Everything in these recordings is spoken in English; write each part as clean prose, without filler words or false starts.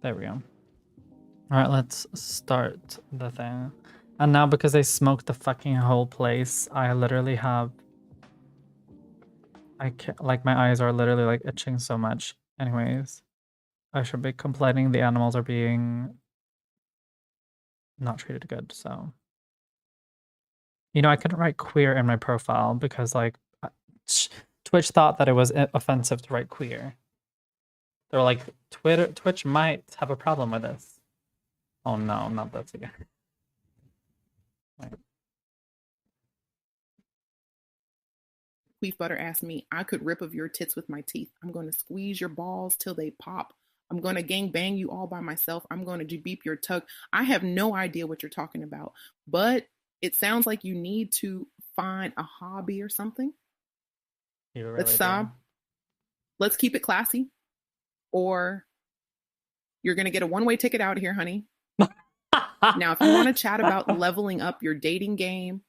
There we go. Alright, let's start the thing. And now because I smoked the fucking whole place, I literally have... I can't, like, my eyes are literally, like, itching so much. Anyways, I should be complaining the animals are being not treated good, so... You know, I couldn't write queer in my profile because, like, Twitch thought that it was offensive to write queer. They were like, Twitch might have a problem with this. Oh no, not this again. Wait. Queef Butter asked me, I could rip of your tits with my teeth. I'm going to squeeze your balls till they pop. I'm going to gang bang you all by myself. I'm going to beep your tug. I have no idea what you're talking about, but it sounds like you need to find a hobby or something. You really Let's keep it classy, or you're going to get a one-way ticket out of here, honey. Now, if you want to chat about leveling up your dating game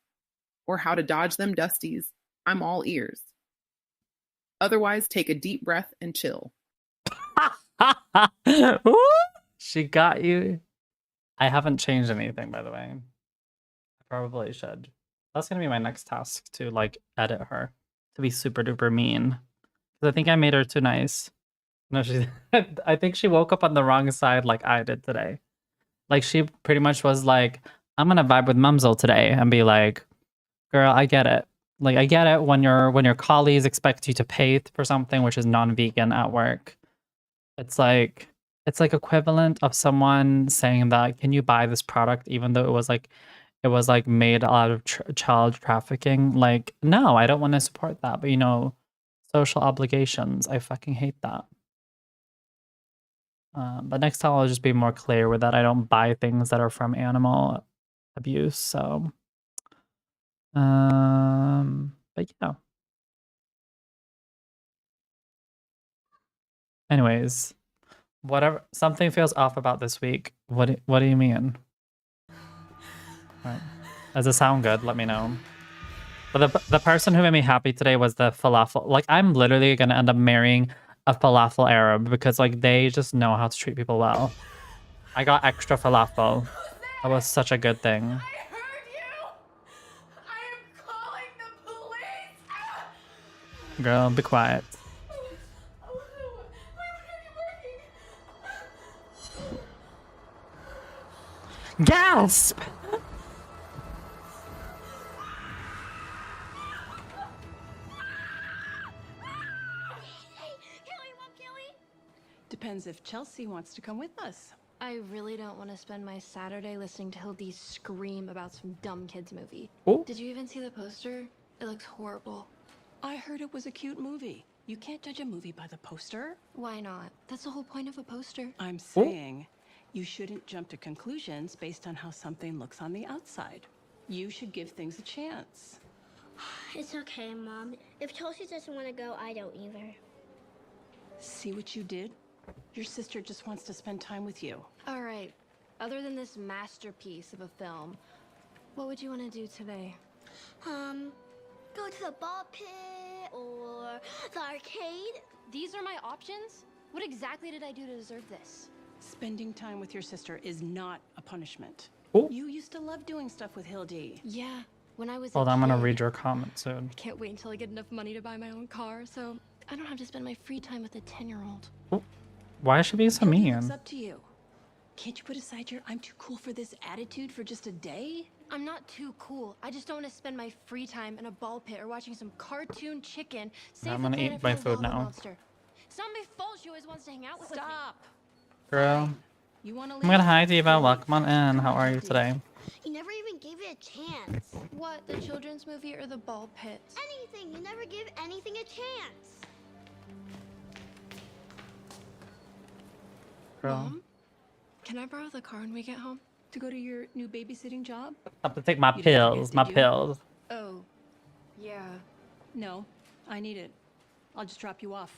or how to dodge them dusties, I'm all ears. Otherwise, take a deep breath and chill. She got you. I haven't changed anything, by the way. I probably should. That's gonna be my next task, to like edit her to be super duper mean. Because I think I made her too nice. No, she. I think she woke up on the wrong side, like I did today. Like she pretty much was like, "I'm gonna vibe with Mumzel today," and be like, "Girl, I get it. Like I get it when your colleagues expect you to pay for something which is non-vegan at work. It's like equivalent of someone saying that, can you buy this product even though it was like made out of child trafficking? Like, no, I don't want to support that. But you know, social obligations, I fucking hate that. But next time I'll just be more clear with that. I don't buy things that are from animal abuse. So, but yeah. Anyways, whatever. Something feels off about this week. What do you mean? Right. Does it sound good? Let me know. But the person who made me happy today was the falafel. Like, I'm literally gonna end up marrying a falafel Arab because like they just know how to treat people well. I got extra falafel. That was such a good thing. I heard you! I am calling the police! Girl, be quiet. Why are you working? Gasp! Depends if Chelsea wants to come with us. I really don't want to spend my Saturday listening to Hildy scream about some dumb kids movie. Ooh. Did you even see the poster? It looks horrible. I heard it was a cute movie. You can't judge a movie by the poster. Why not? That's the whole point of a poster. I'm saying you shouldn't jump to conclusions based on how something looks on the outside. You should give things a chance. It's okay, Mom. If Chelsea doesn't want to go, I don't either. See what you did? Your sister just wants to spend time with you. All right. Other than this masterpiece of a film, what would you want to do today? Go to the ball pit or the arcade. These are my options? What exactly did I do to deserve this? Spending time with your sister is not a punishment. Ooh. You used to love doing stuff with Hildy. Yeah, when I was Hold a on, I'm gonna kid. read your comment soon. I can't wait until I get enough money to buy my own car, so I don't have to spend my free time with a 10-year-old. Ooh. Why is she being so mean? It's up to you. Can't you put aside your I'm too cool for this attitude for just a day? I'm not too cool. I just don't want to spend my free time in a ball pit or watching some cartoon chicken. I'm gonna eat my food now. Monster. It's not my fault she always wants to hang out with me. Stop. Girl. You want to I'm gonna hi Diva. Welcome on in. How are you today? You never even gave it a chance. What, the children's movie or the ball pit? Anything. You never give anything a chance. Girl. Mom, can I borrow the car when we get home? To go to your new babysitting job? I have to take my You didn't pills. forget, My did you? pills. Oh, yeah. No, I need it. I'll just drop you off.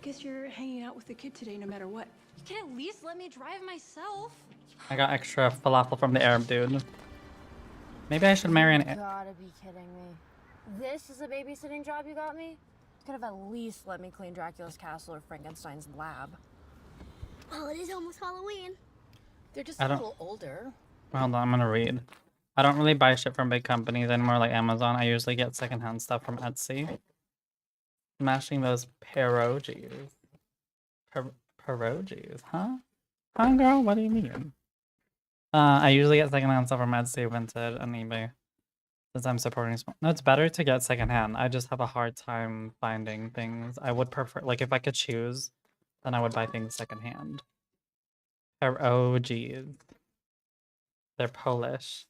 Guess you're hanging out with the kid today no matter what. You can at least let me drive myself. I got extra falafel from the Arab dude. Maybe I should marry an. You gotta be kidding me. This is a babysitting job you got me? You could have at least let me clean Dracula's castle or Frankenstein's lab. Well, it is almost Halloween. They're just I a don't- little older. Hold on, I'm gonna read. I don't really buy shit from big companies anymore like Amazon. I usually get secondhand stuff from Etsy. Smashing those pierogies. Pierogies, huh? Huh, girl? What do you mean? I usually get secondhand stuff from Etsy, Vinted, and eBay. Since I'm supporting small. No, it's better to get secondhand. I just have a hard time finding things. I would prefer, like, if I could choose, then I would buy things secondhand. Pierogies. They're Polish.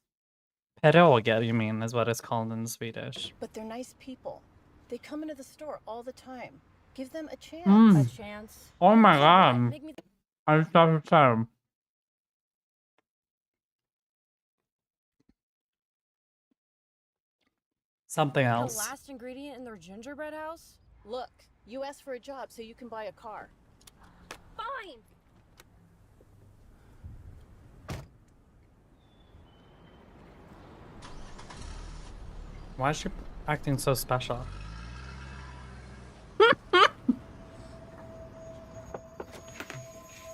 Pierogi, you mean, is what it's called in Swedish. But they're nice people. They come into the store all the time. Give them a chance. Mm. A chance. Oh my So what? god. Make me I thought so. Something the else. last ingredient in their gingerbread house? Look, you asked for a job so you can buy a car. Fine. Why is she acting so special?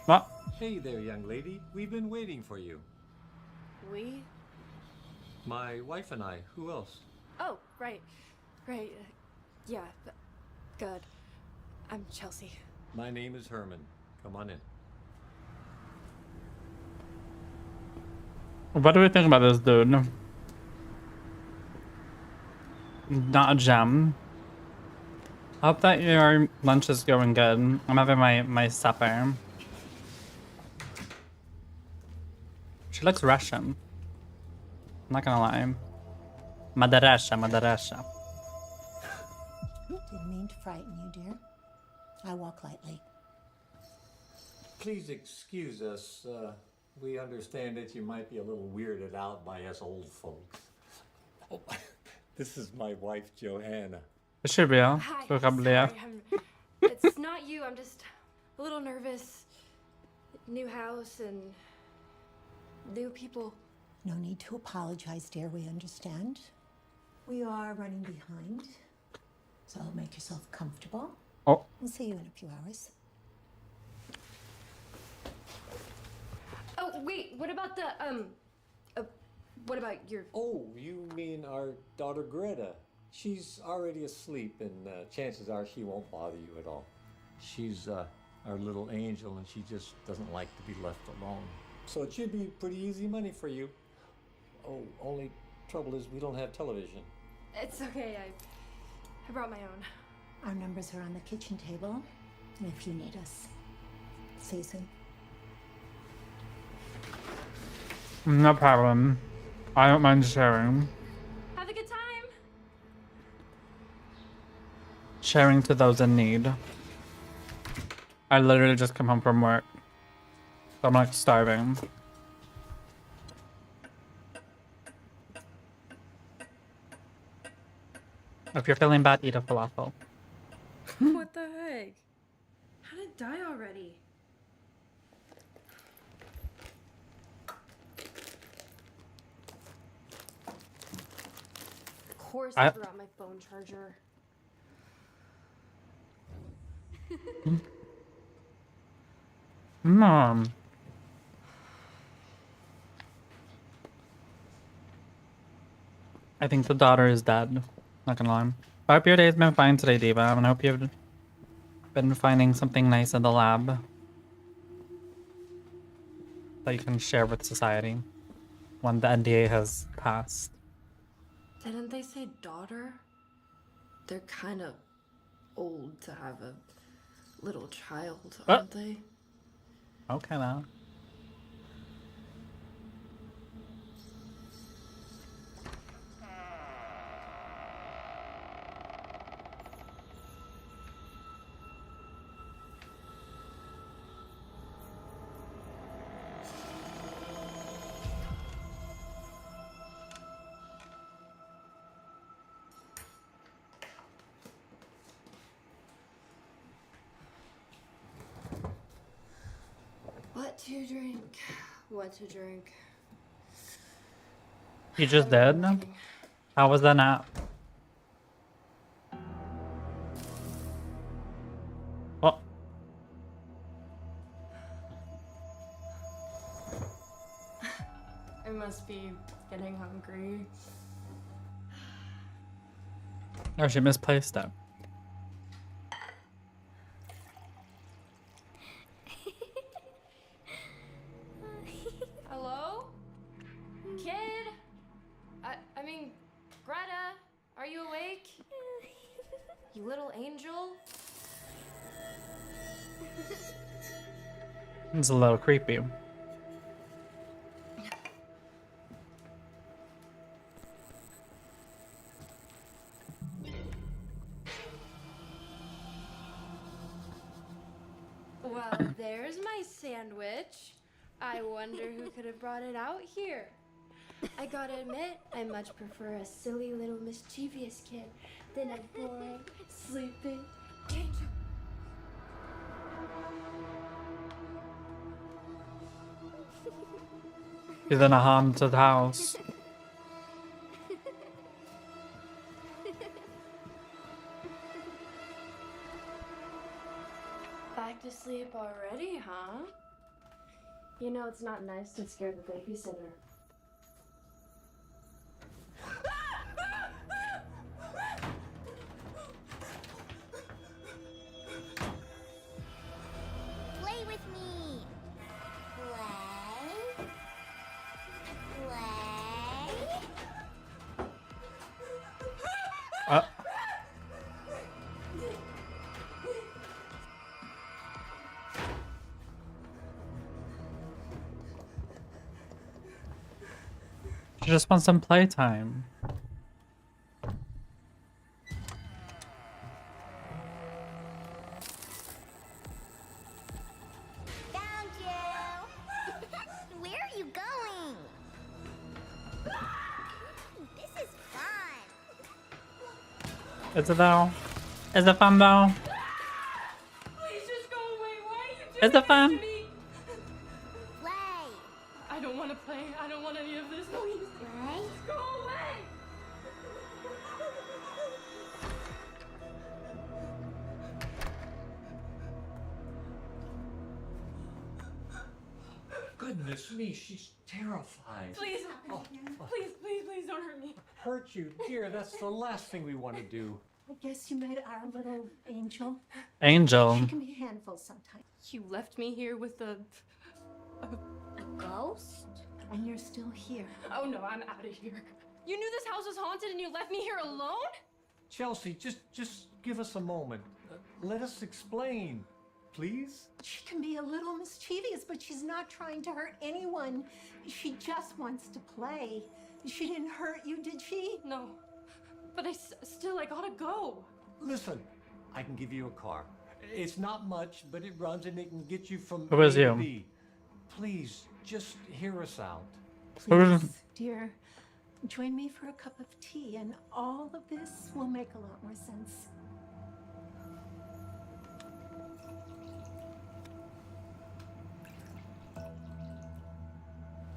What? Hey there, young lady. We've been waiting for you. We? My wife and I. Who else? Oh, right. Right. Yeah. Good. I'm Chelsea. My name is Herman. Come on in. What do we think about this dude? Not a gem. I hope that your lunch is going good. I'm having my supper. She looks Russian. I'm not gonna lie. Madarasha, Madarasha. Didn't mean to frighten you, dear. I walk lightly. Please excuse us. We understand that you might be a little weirded out by us old folks. Oh, this is my wife, Johanna. It should be, huh? Hi. So come Sorry, here. it's not you. I'm just a little nervous. New house and new people. No need to apologize, dear. We understand. We are running behind. So make yourself comfortable. Oh. We'll see you in a few hours. Oh wait, what about the what about your? Oh, you mean our daughter Greta? She's already asleep, and chances are she won't bother you at all. She's our little angel, and she just doesn't like to be left alone. So it should be pretty easy money for you. Oh, only trouble is we don't have television. It's okay. I brought my own. Our numbers are on the kitchen table. And if you need us, see you soon. No problem. I don't mind sharing. Have a good time. Sharing to those in need. I literally just come home from work. So I'm like starving. If you're feeling bad, eat a falafel. What the heck? How did it die already? Of course I forgot my phone charger. Mom. I think the daughter is dead. Not gonna lie. I hope your day's been fine today, Diva. I hope you've been finding something nice in the lab that you can share with society when the NDA has passed. Didn't they say daughter? They're kind of old to have a little child, aren't they? Okay now. What to drink? What to drink? You just did? How was that nap? Oh. must be getting hungry. Oh, she misplaced it. Hello? Kid? I mean, Greta, are you awake? You little angel? It's a little creepy. Well, there's my sandwich. I wonder who could have brought it out here. I gotta admit, I much prefer a silly little mischievous kid than a boring, sleeping angel. She's in a haunted house. Back to sleep already, huh? You know it's not nice to scare the babysitter. Play with me. Play. Play. She just wants some playtime. Found you. Where are you going? This is fun. Is it though? Is it fun though? Please just go away. Why are you doing Is it fun? this to me? Play. I don't want to play. I don't want any of this. Please. Play. Just go away. Goodness me, she's terrified. Please. Please don't hurt me. Hurt you, dear. That's the last thing we want to do. I guess you met our little angel. Angel. She can be a handful sometimes. You left me here with a... A ghost? And you're still here. Oh no, I'm out of here. You knew this house was haunted and you left me here alone? Chelsea, just give us a moment. Let us explain, please. She can be a little mischievous, but she's not trying to hurt anyone. She just wants to play. She didn't hurt you, did she? No. But still, I gotta go. Listen, I can give you a car. It's not much, but it runs and it can get you from Who is A to you? B. Please, just hear us out. Please, dear, join me for a cup of tea, and all of this will make a lot more sense.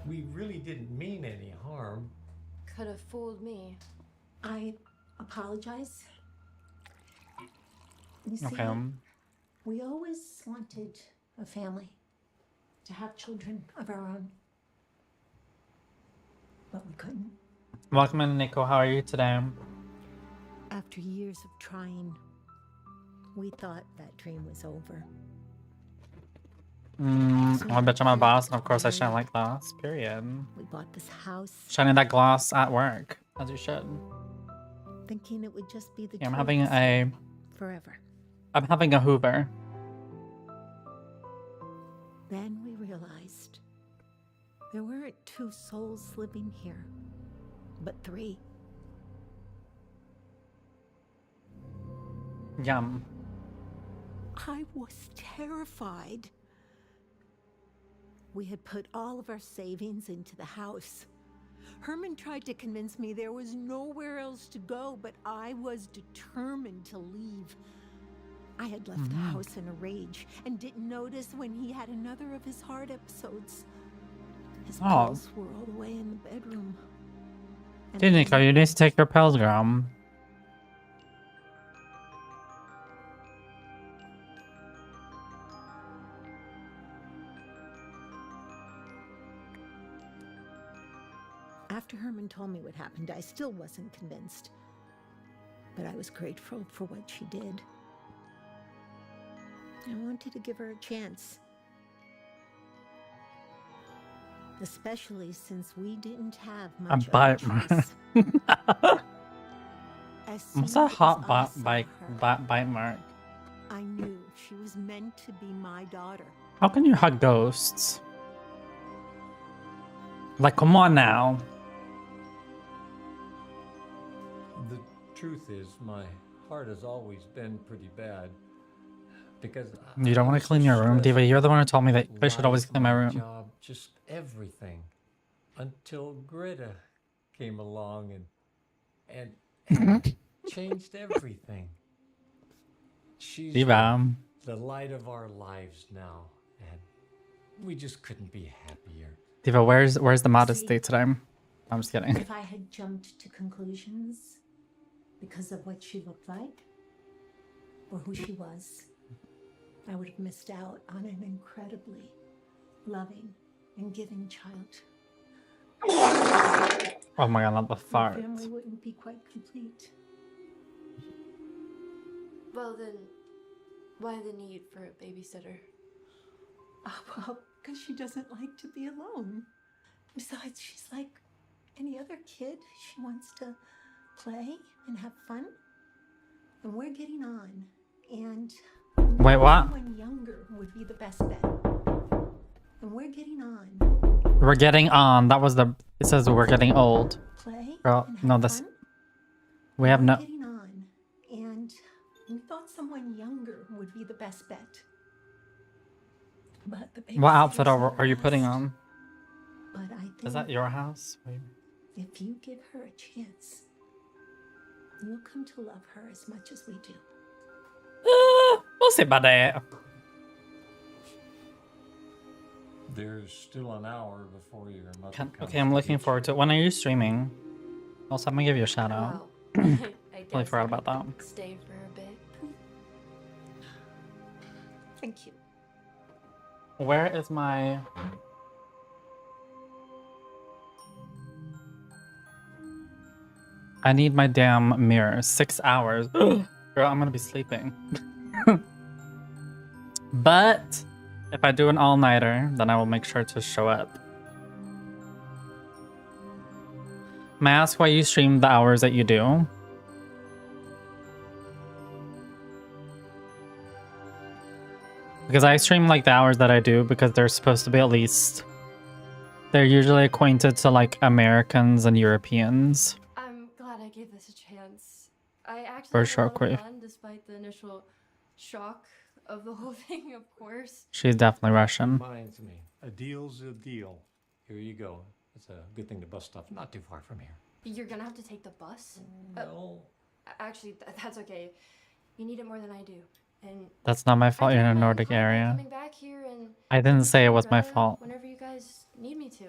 We really didn't mean any harm. Could have fooled me. I apologize. You see, Okay. we always wanted a family, to have children of our own, but we couldn't. Welcome in, Nico. How are you today? After years of trying, we thought that dream was over. I bet I'm a boss, and of course I shine like glass. Period. We bought this house, Shining that glass at work, as you should. thinking it would just be the Yeah, I'm two having of us a forever. Hoover. Then we realized there weren't two souls living here, but three. Yum. I was terrified. We had put all of our savings into the house. Herman tried to convince me there was nowhere else to go, but I was determined to leave. I had left the house in a rage and didn't notice when he had another of his heart episodes. His pills were all the way in the bedroom. And Dude, Nico, you need to take your pills, girl. After Herman told me what happened, I still wasn't convinced. But I was grateful for what she did. I wanted to give her a chance. Especially since we didn't have A much of a bite choice. mark. As soon What's that as hot I saw bite her, bite mark? I knew she was meant to be my daughter. How can you hug ghosts? Like, come on now. The truth is, my heart has always been pretty bad. Because You don't want to clean your room, Diva. You're the one who told me that I should always clean my room. Job, just everything. Until Greta came along and changed everything. She's Diva. the light of our lives now, and we just couldn't be happier. Diva, where's the modesty today? I'm just kidding. If I had jumped to conclusions because of what she looked like or who she was, I would have missed out on an incredibly loving and giving child. Oh my god, not the My fart. family wouldn't be quite complete. Well then, why the need for a babysitter? Oh, well, because she doesn't like to be alone. Besides, she's like any other kid. She wants to play and have fun. And we're getting on. And Wait, what? someone younger would be the best bet. And we're getting on. We're getting on. That was the. It says we're getting old. Play Girl, and no, have this. fun. We have We're no. getting on. And we thought someone younger would be the best bet. But the What outfit babysitter's are you not putting us. on? But I think Is that your house? Wait. if you give her a chance, you'll come to love her as much as we do. We'll see about that. There's still an hour before your mother comes. Okay, I'm looking forward to it. When are you streaming? Also, I'm gonna give you a shout out. Well, I Totally guess forgot I about could that. stay for a bit. Thank you. Where is my... I need my damn mirror. 6 hours. Girl, I'm gonna be sleeping. But if I do an all-nighter, then I will make sure to show up. May I ask why you stream the hours that you do? Because I stream like the hours that I do because they're supposed to be at least... They're usually acquainted to like Americans and Europeans. I'm glad I gave this a chance. I actually For had sure, a lot Quay. of fun despite the initial shock of the whole thing, of course. She's definitely Russian. Reminds me, a deal's a deal. Here you go. It's a good thing to bus stop not too far from here. You're gonna have to take the bus? No. Actually, that's okay. You need it more than I do. And That's not my fault you're in a I'm Nordic fine by area. coming back here and I didn't say it was my Greta fault. Whenever you guys need me to.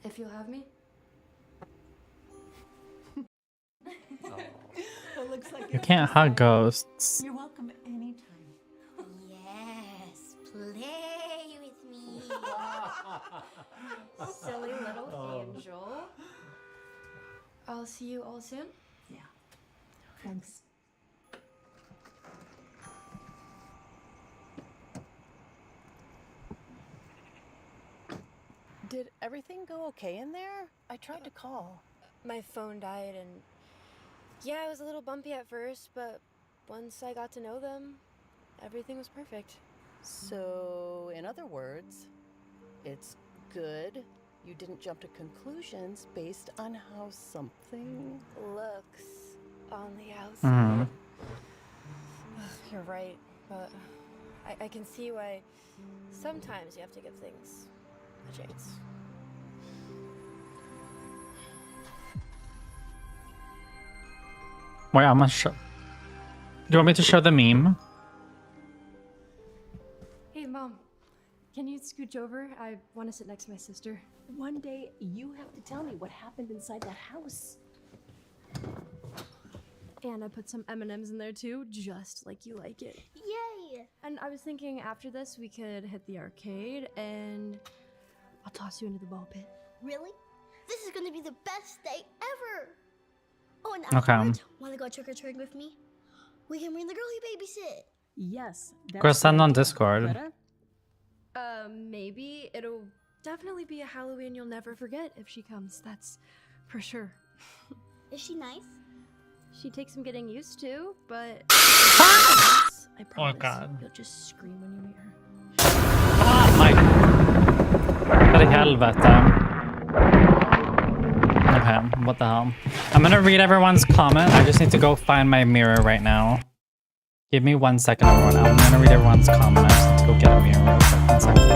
If you'll have me. Well, looks like You can't hug ghosts. You're welcome anytime. Yes, play with me. Silly little angel. I'll see you all soon. Yeah. Thanks. Did everything go okay in there? I tried to call. My phone died and yeah, it was a little bumpy at first, but once I got to know them, everything was perfect. So, in other words, it's good you didn't jump to conclusions based on how something Looks on the outside. You're right, but I can see why sometimes you have to give things a chance. Wait, I'm gonna show... Do you want me to show the meme? Hey, Mom. Can you scooch over? I want to sit next to my sister. One day, you have to tell me what happened inside that house. And I put some M&Ms in there too, just like you like it. Yay! And I was thinking after this, we could hit the arcade and I'll toss you into the ball pit. Really? This is gonna be the best day ever. Oh, and Okay. afterwards, wanna go trick-or-treating with me? We can bring the girl you babysit. Yes. Girl, send on Discord. Greta? Maybe it'll definitely be a Halloween you'll never forget if she comes. That's for sure. Is she nice? She takes some getting used to, but I promise God. you'll just scream when you meet her. My... För i helvete. Okay, what the hell? I'm gonna read everyone's comment. I just need to go find my mirror right now. Give me 1 second, everyone. I'm gonna read everyone's comment. I just need to go get a mirror real quick. 1 second.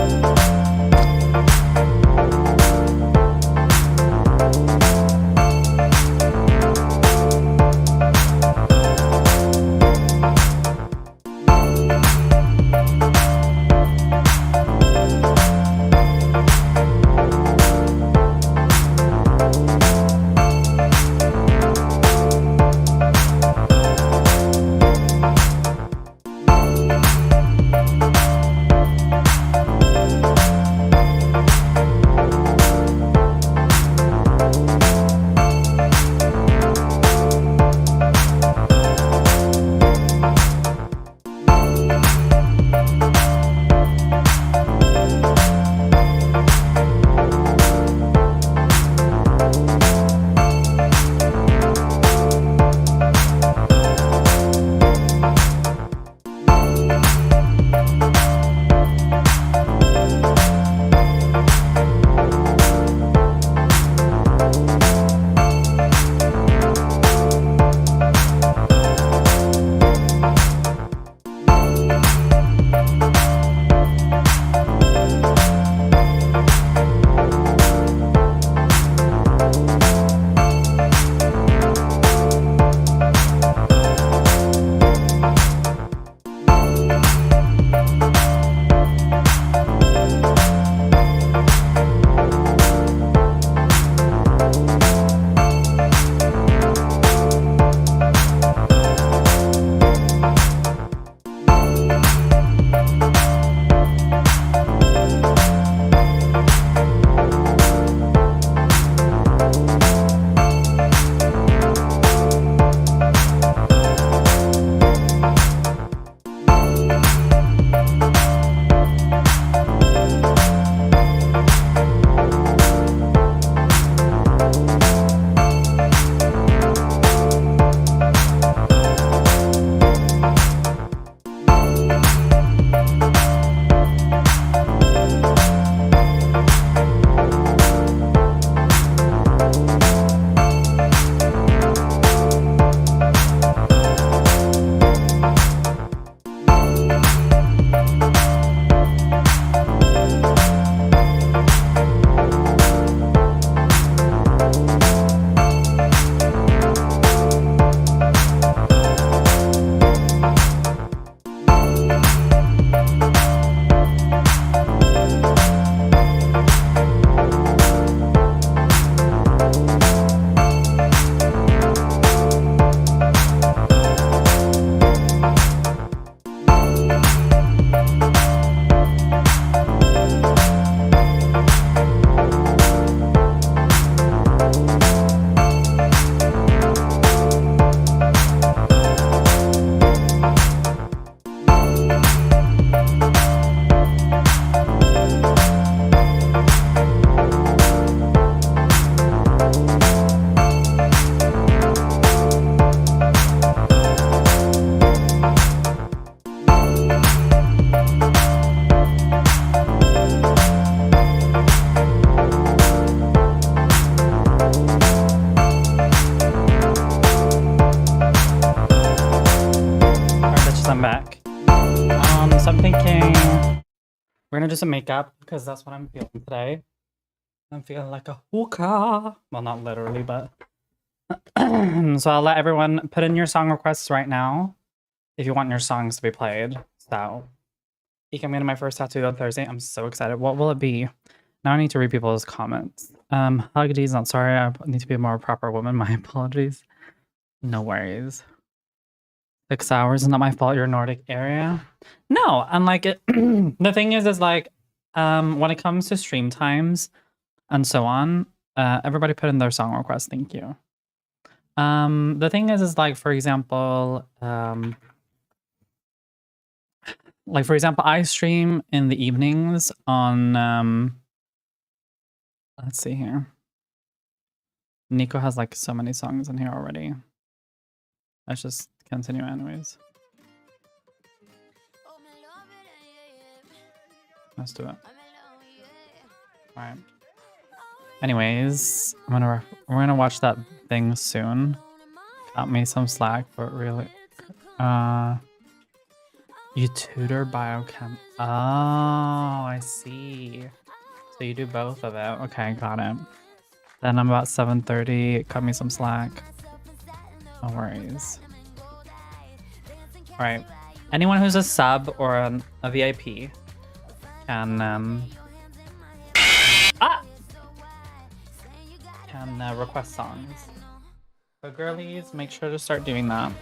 I'm back. So I'm thinking we're gonna do some makeup because that's what I'm feeling today. I'm feeling like a hookah. Well, not literally, but so I'll let everyone put in your song requests right now if you want your songs to be played. So I'm getting my first tattoo on Thursday. I'm so excited. What will it be? Now I need to read people's comments. Huggity's not sorry. I need to be a more proper woman. My apologies. No worries. 6 hours is not my fault. You're Nordic area. No, and like it. The thing is like, when it comes to stream times and so on, Everybody put in their song request. Thank you. The thing is like, for example, I stream in the evenings on, let's see here. Nico has like so many songs in here already. Let's just continue anyways. Let's do it. Alright. Anyways, we're gonna watch that thing soon. Got me some slack, but really, you tutor biochem. Oh, I see. So you do both of it. Okay, got it. Then I'm about 7:30. Cut me some slack. No worries. All right. Anyone who's a sub or a VIP can request songs. So girlies, make sure to start doing that.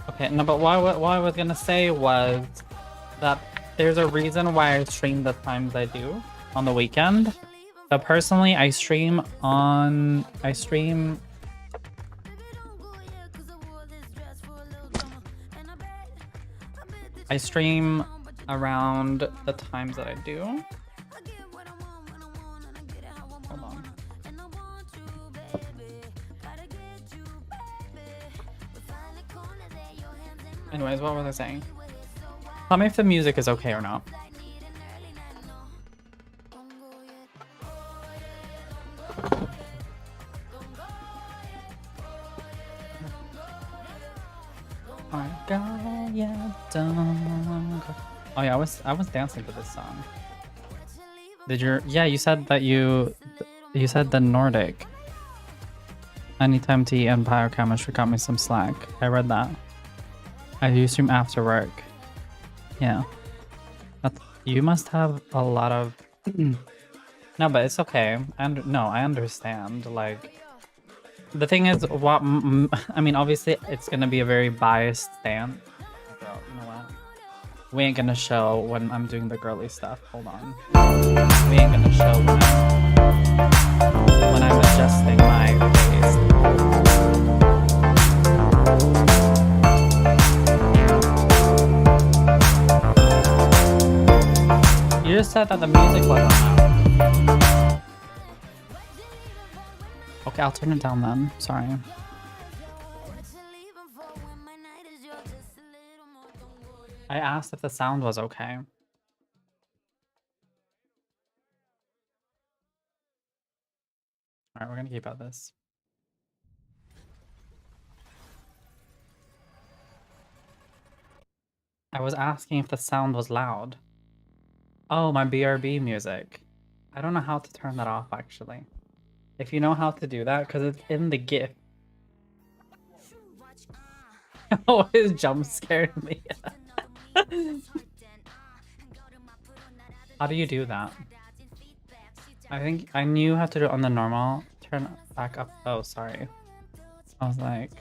Okay, no, but what I was gonna say was that there's a reason why I stream the times I do on the weekend. But personally, I stream around the times that I do. Hold on. Anyways, what was I saying? Tell me if the music is okay or not. Oh yeah, I was dancing to this song. Did you? Yeah, you said that you said the Nordic. Anytime tea and biochemistry got me some slack. I read that. I do stream after work. Yeah. You must have a lot of... No, but it's okay. I understand. Like, the thing is, I mean, obviously, it's gonna be a very biased stance. Bro, you know what? We ain't gonna show when I'm doing the girly stuff. Hold on. We ain't gonna show when I'm adjusting my face. You just said that the music wasn't loud. Okay, I'll turn it down then. Sorry. I asked if the sound was okay. Alright, we're gonna keep at this. I was asking if the sound was loud. Oh, my BRB music. I don't know how to turn that off, actually. If you know how to do that, because it's in the GIF. Always jump scared me. How do you do that? I think I knew how to do it on the normal. Turn it back up. Oh, sorry. I was like...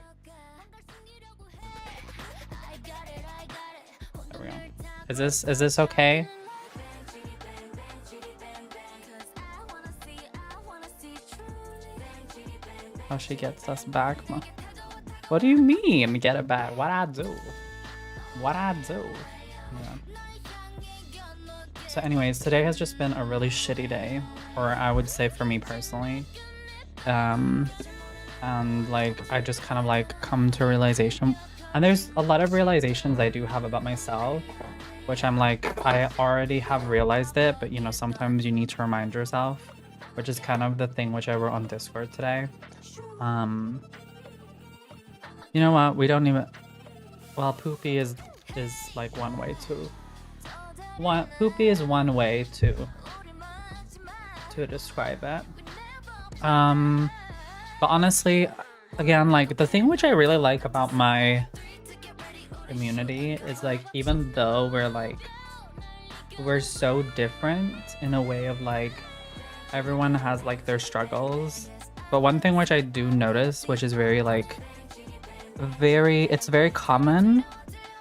There we go. Is this okay? How she gets us back? What do you mean, get it back? What I do? What I do? Yeah. So anyways, today has just been a really shitty day. Or I would say for me personally. And like, I just kind of like come to realization. And there's a lot of realizations I do have about myself. Which I'm like, I already have realized it. But you know, sometimes you need to remind yourself. Which is kind of the thing which I wrote on Discord today. You know what? We don't even... Well, poopy is like one way to... Poopy is one way to describe it. But honestly, again, like the thing which I really like about my community is like, even though we're so different in a way of like, everyone has like their struggles, but one thing which I do notice, which is very like it's very common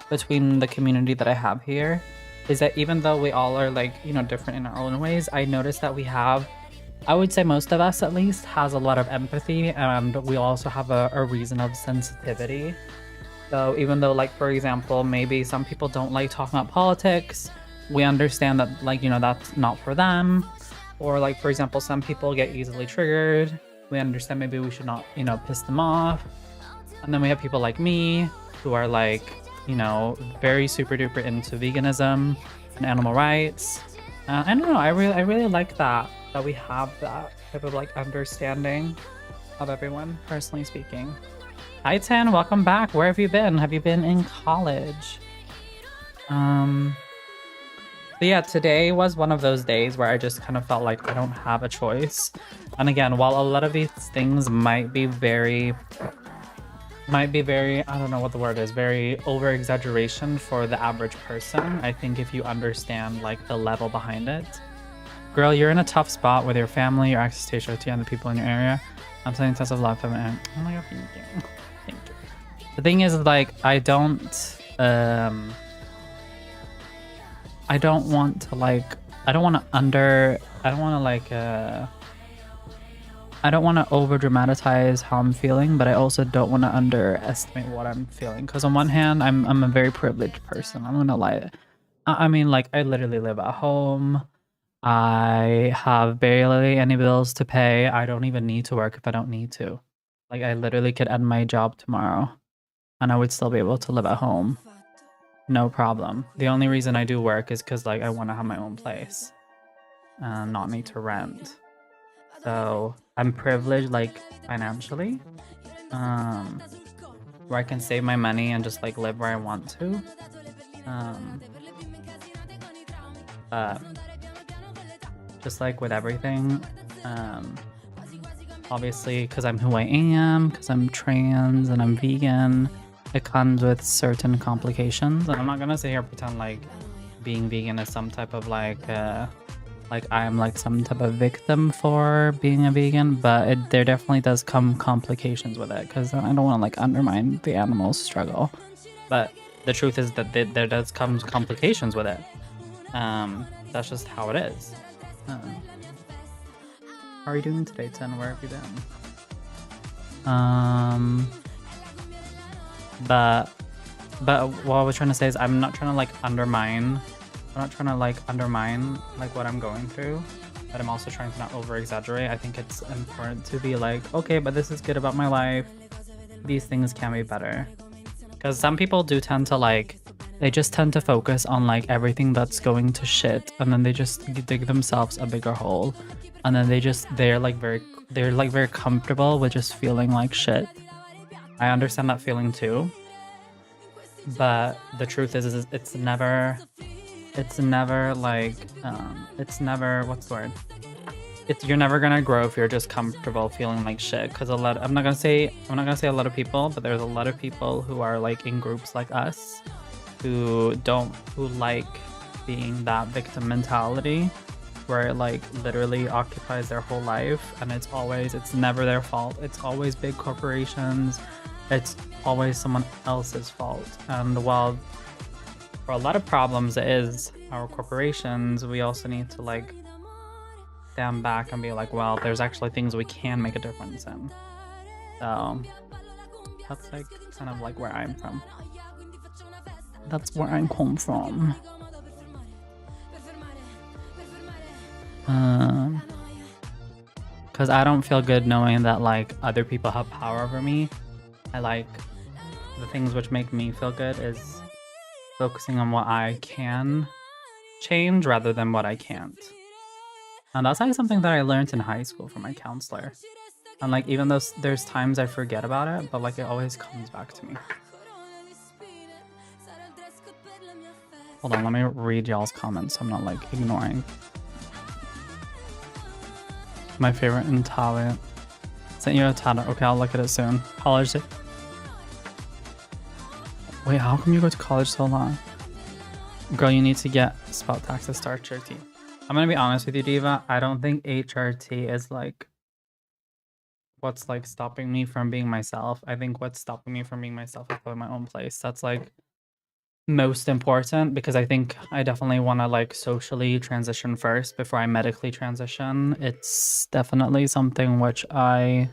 between the community that I have here, is that even though we all are like, you know, different in our own ways, I noticed that we have, I would say most of us at least, has a lot of empathy, and we also have a reason of sensitivity. So even though, like, for example, maybe some people don't like talking about politics, we understand that, like, you know, that's not for them. Or like, for example, some people get easily triggered. We understand maybe we should not, you know, piss them off. And then we have people like me who are like, you know, very super duper into veganism and animal rights. I don't know, I really like that we have that type of like understanding of everyone, personally speaking. Hi Tan, welcome back. Where have you been? Have you been in college? But yeah, today was one of those days where I just kind of felt like I don't have a choice. And again, while a lot of these things might be very, I don't know what the word is, very over exaggeration for the average person, I think if you understand like the level behind it. Girl, you're in a tough spot with your family, your access to HOT, and the people in your area. I'm sending tons of love, and oh my god, thank you. Thank you. The thing is, like, I don't want to over dramatize how I'm feeling, but I also don't want to underestimate what I'm feeling. Because on one hand, I'm a very privileged person. I'm gonna lie. I mean, like, I literally live at home. I have barely any bills to pay. I don't even need to work if I don't need to. Like, I literally could end my job tomorrow and I would still be able to live at home. No problem. The only reason I do work is because, like, I want to have my own place and not need to rent. So I'm privileged, like, financially, where I can save my money and just like live where I want to. But just like with everything, obviously because I'm who I am, because I'm trans and I'm vegan, it comes with certain complications. And I'm not gonna sit here and pretend like being vegan is some type of like I'm like some type of victim for being a vegan, but there definitely does come complications with it, because I don't want to like undermine the animal's struggle. But the truth is that there does come complications with it. That's just how it is. How are you doing today, Ten? Where have you been? But what I was trying to say is I'm not trying to like undermine like what I'm going through, but I'm also trying to not over exaggerate. I think it's important to be like, okay, but this is good about my life. These things can be better. Because some people do tend to like, they just tend to focus on like everything that's going to shit, and then they just dig themselves a bigger hole, and then they're very comfortable with just feeling like shit. I understand that feeling too, but the truth is it's never like what's the word? You're never gonna grow if you're just comfortable feeling like shit. Because I'm not gonna say a lot of people, but there's a lot of people who are like in groups like us who like being that victim mentality, where it like literally occupies their whole life, and it's never their fault. It's always big corporations. It's always someone else's fault. And while for a lot of problems it is our corporations, we also need to like stand back and be like, well, there's actually things we can make a difference in. So that's like kind of like where I'm from. That's where I come from. Because I don't feel good knowing that like other people have power over me. I like the things which make me feel good is focusing on what I can change rather than what I can't. And that's like something that I learned in high school from my counselor. And like, even though there's times I forget about it, but like it always comes back to me. Hold on, let me read y'all's comments so I'm not like ignoring. My favorite in Italian. Sent you a Tata. Okay, I'll look at it soon. College. Wait, how come you go to college so long? Girl, you need to get spell taxes to HRT. I'm gonna be honest with you, Diva. I don't think HRT is like what's like stopping me from being myself. I think what's stopping me from being myself is my own place. That's like most important because I think I definitely want to like socially transition first before I medically transition. It's definitely something which I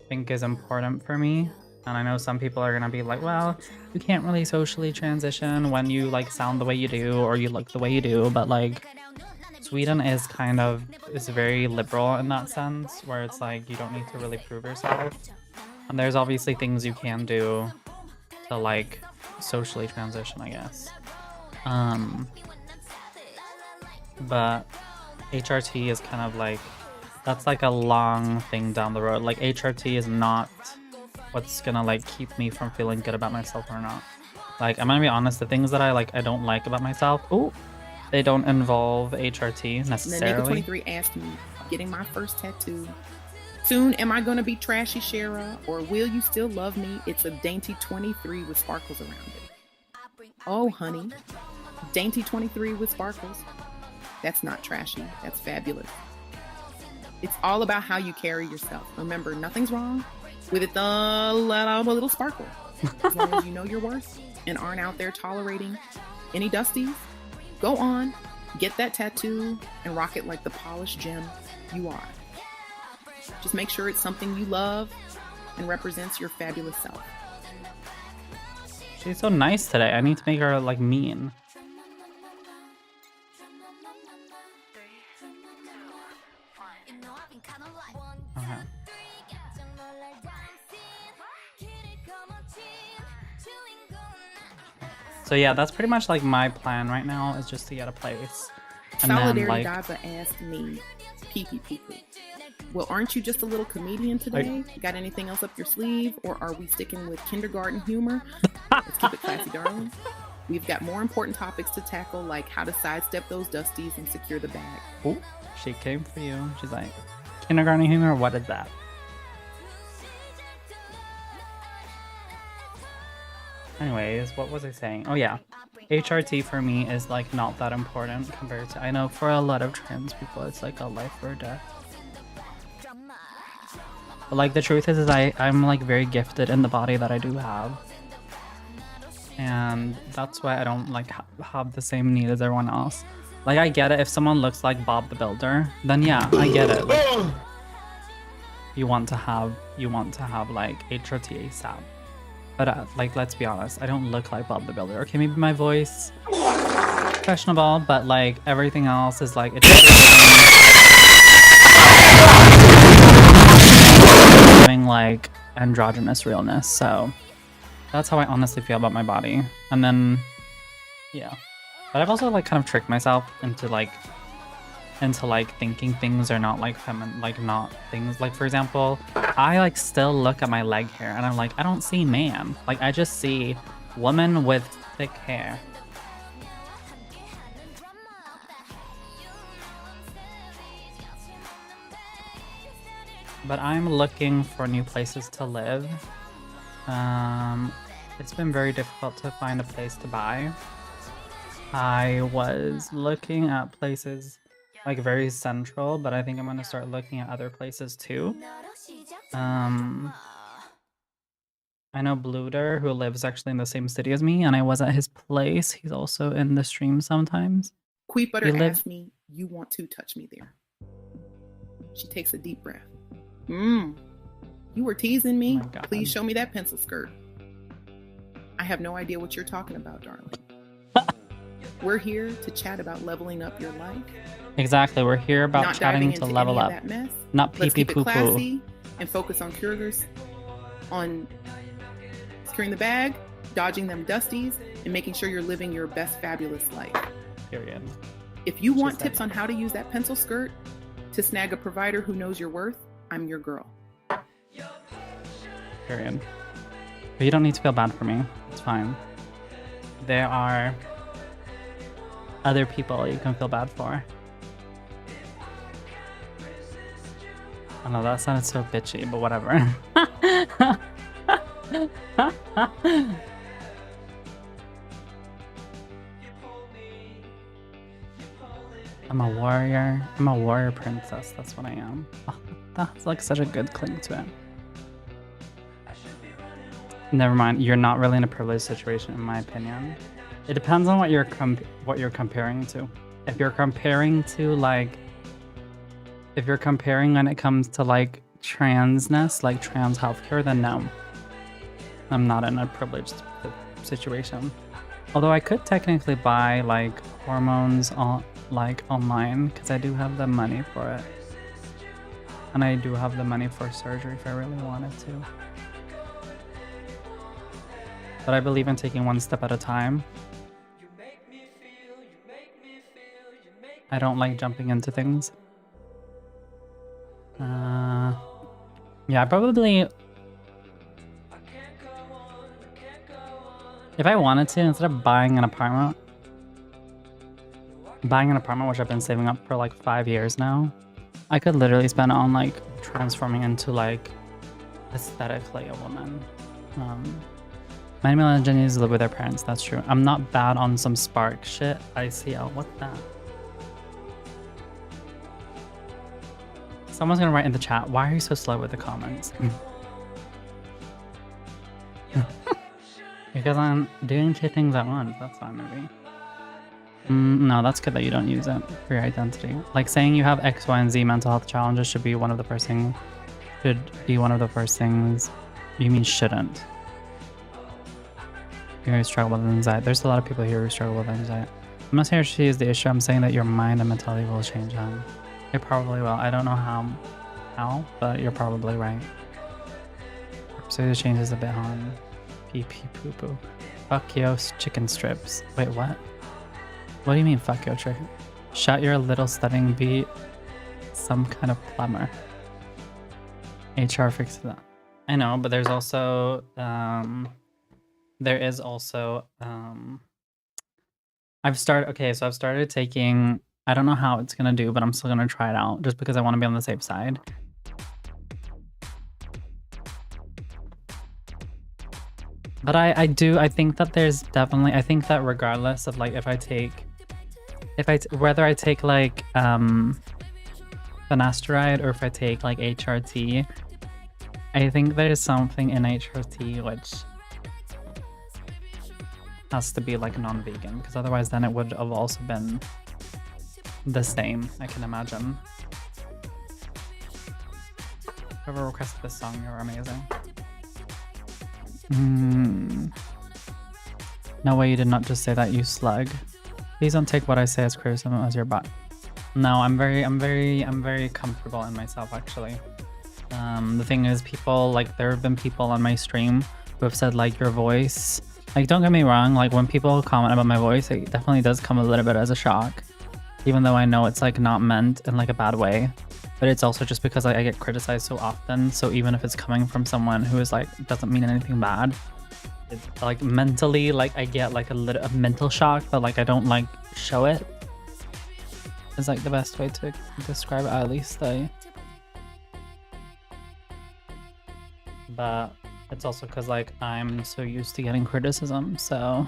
think is important for me. And I know some people are gonna be like, well, you can't really socially transition when you like sound the way you do or you look the way you do, but like Sweden is very liberal in that sense, where it's like you don't need to really prove yourself. And there's obviously things you can do to like socially transition, I guess. But HRT is kind of like, that's like a long thing down the road. Like HRT is not what's gonna like keep me from feeling good about myself or not. Like I'm gonna be honest, the things that I don't like about myself, they don't involve HRT necessarily. The Nigga 23 asked me, getting my first tattoo. Soon am I gonna be trashy Shara, or will you still love me? It's a dainty 23 with sparkles around it. Oh honey, dainty 23 with sparkles. That's not trashy, that's fabulous. It's all about how you carry yourself. Remember, nothing's wrong with it, a little sparkle. As long as you know your worth and aren't out there tolerating any dusties, go on, get that tattoo and rock it like the polished gem you are. Just make sure it's something you love and represents your fabulous self. She's so nice today. I need to make her like mean. Okay. So yeah, that's pretty much like my plan right now, is just to get a place. And Solidarity then, like, Dava asked me, pee. Well, aren't you just a little comedian today? Got anything else up your sleeve? Or are we sticking with kindergarten humor? Let's keep it classy, darling. We've got more important topics to tackle, like how to sidestep those dusties and secure the bag. Oh, she came for you. She's like, kindergarten humor? What is that? Anyways, what was I saying? Oh yeah, HRT for me is like not that important compared to, I know for a lot of trans people it's like a life or death. But like the truth is I'm like very gifted in the body that I do have. And that's why I don't like have the same need as everyone else. Like I get it, if someone looks like Bob the Builder, then yeah, I get it. Like, you want to have like HRT ASAP. But like, let's be honest, I don't look like Bob the Builder. Okay, maybe my voice, questionable, but like everything else is like, it's giving like androgynous realness. So that's how I honestly feel about my body. And then, yeah. But I've also like kind of tricked myself into like thinking things are not like feminine, like not things like, for example, I like still look at my leg hair and I'm like, I don't see man, like I just see woman with thick hair. But I'm looking for new places to live. It's been very difficult to find a place to buy. I was looking at places like very central, but I think I'm gonna start looking at other places too. I know Bluder, who lives actually in the same city as me, and I was at his place. He's also in the stream sometimes. Queep Butter asked me, you want to touch me there? She takes a deep breath. You were teasing me. Oh, please show me that pencil skirt. I have no idea what you're talking about, darling. We're here to chat about leveling up your life. Exactly, we're here about not chatting to level up, not pee pee poo poo. And focus on securing the bag, dodging them dusties, and making sure you're living your best fabulous life. Period. If you want tips on how to use that pencil skirt to snag a provider who knows your worth, I'm your girl. Period. But you don't need to feel bad for me. It's fine. There are other people you can feel bad for. I know that sounded so bitchy, but whatever. I'm a warrior. I'm a warrior princess. That's what I am. Oh, that's like such a good cling to it. Never mind. You're not really in a privileged situation, in my opinion. It depends on what you're comparing to. If you're comparing to like, if you're comparing when it comes to like transness, like trans healthcare, then no. I'm not in a privileged situation. Although I could technically buy like hormones on like online because I do have the money for it. And I do have the money for surgery if I really wanted to. But I believe in taking one step at a time. I don't like jumping into things. Yeah, probably. If I wanted to, instead of buying an apartment, which I've been saving up for like 5 years now, I could literally spend it on like transforming into like aesthetically a woman. Many millennials live with their parents, that's true. I'm not bad on some Spark shit. ICL, what's that? Someone's gonna write in the chat, why are you so slow with the comments? Because I'm doing 2 things at once, that's fine maybe. No, that's good that you don't use it for your identity. Like saying you have X, Y, and Z mental health challenges should be one of the first things. You mean shouldn't. You struggle with anxiety. There's a lot of people here who struggle with anxiety. I'm not saying she is the issue, I'm saying that your mind and mentality will change them. It probably will. I don't know how, but you're probably right. So the change is a bit hard. Pee pee poo poo. Fuck yo chicken strips. Wait, what? What do you mean fuck yo chicken? Shut your little studying, be some kind of plumber. HR fixed that. I know, but there's also I've started taking, I don't know how it's gonna do, but I'm still gonna try it out just because I want to be on the safe side. But I think that there's definitely, I think that regardless of like whether I take like finasteride or if I take like HRT, I think there's something in HRT which has to be like non-vegan, because otherwise then it would have also been the same, I can imagine. Whoever requested this song, you're amazing. No way you did not just say that, you slug. Please don't take what I say as criticism as your butt. No, I'm very comfortable in myself actually. The thing is, people, like, there have been people on my stream who have said like your voice, like, don't get me wrong, like when people comment about my voice, it definitely does come a little bit as a shock, even though I know it's like not meant in like a bad way. But it's also just because I get criticized so often, so even if it's coming from someone who is like, doesn't mean anything bad, it's like mentally, like I get like a mental shock, but like I don't like show it. It's like the best way to describe it, at least. But it's also because like I'm so used to getting criticism, so.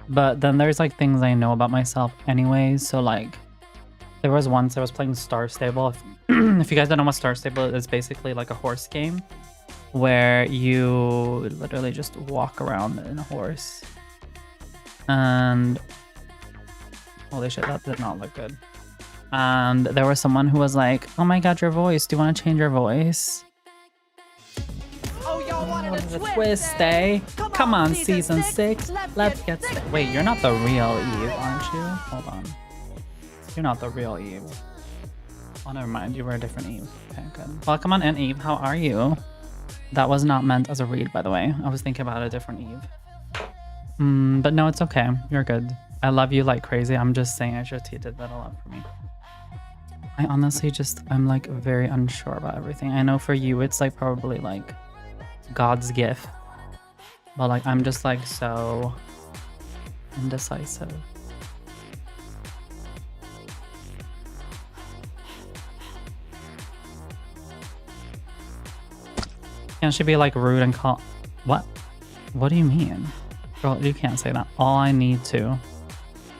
But then there's like things I know about myself anyways, so like there was once I was playing Star Stable. If you guys don't know what Star Stable is, it's basically like a horse game where you literally just walk around in a horse. And holy shit, that did not look good. And there was someone who was like, oh my god, your voice, do you want to change your voice? Oh, y'all wanted a twist, eh? Come on, season 6. Let's get started. Wait, you're not the real Eve, aren't you? Hold on. You're not the real Eve. Oh, never mind. You were a different Eve. Okay, good. Welcome on in, Eve. How are you? That was not meant as a read, by the way. I was thinking about a different Eve. But no, it's okay. You're good. I love you like crazy. I'm just saying HRT did that a lot for me. I honestly I'm like very unsure about everything. I know for you, it's like probably like God's gift. But like, I'm just like so indecisive. Can't she be like rude and call? What? What do you mean? Girl, you can't say that. All I need to.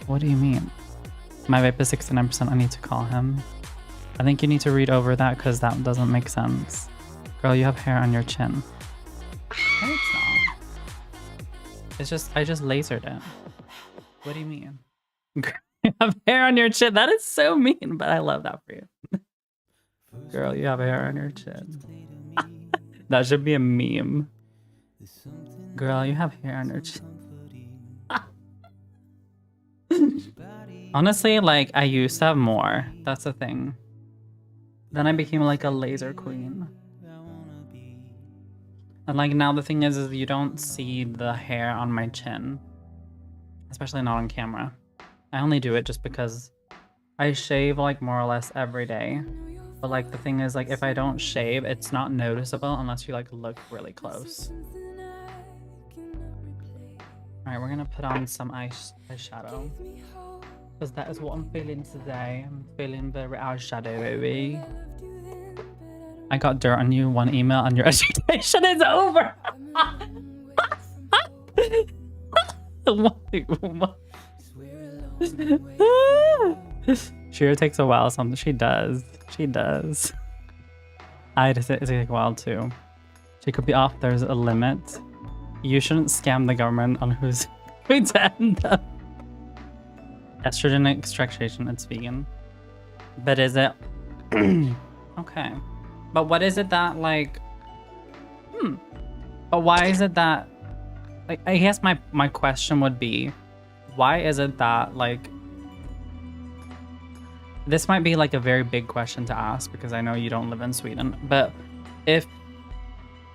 What do you mean? My vape is 69%. I need to call him. I think you need to read over that because that doesn't make sense. Girl, you have hair on your chin. No, it's not. It's just I just lasered it. What do you mean? You have hair on your chin. That is so mean, but I love that for you. Girl, you have hair on your chin. That should be a meme. Girl, you have hair on your chin. Honestly, like, I used to have more. That's the thing. Then I became like a laser queen. And like now the thing is you don't see the hair on my chin. Especially not on camera. I only do it just because I shave like more or less every day. But like the thing is like if I don't shave, it's not noticeable unless you like look really close. Alright, we're gonna put on some eyeshadow. Because that is what I'm feeling today. I'm feeling very eyeshadowy. I got dirt on you, one email, and your education is over. Sure, it takes a while. Something she does. She does. It takes a while too. She could be off. There's a limit. You shouldn't scam the government on who's going to end up. Estrogen extraction. It's vegan. But is it? Okay. But what is it that like? But why is it that? Like, I guess my question would be, why is it that like? This might be like a very big question to ask because I know you don't live in Sweden. But if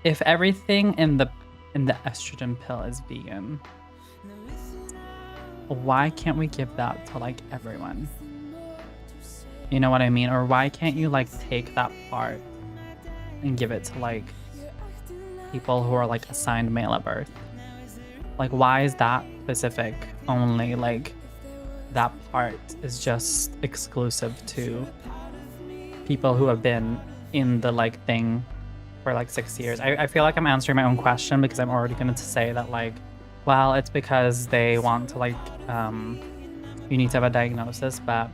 everything in the estrogen pill is vegan, why can't we give that to like everyone? You know what I mean? Or why can't you like take that part and give it to like people who are like assigned male at birth? Like, why is that specific only like that part is just exclusive to people who have been in the like thing for like 6 years? I feel like I'm answering my own question because I'm already going to say that like, well, it's because they want to like, you need to have a diagnosis, but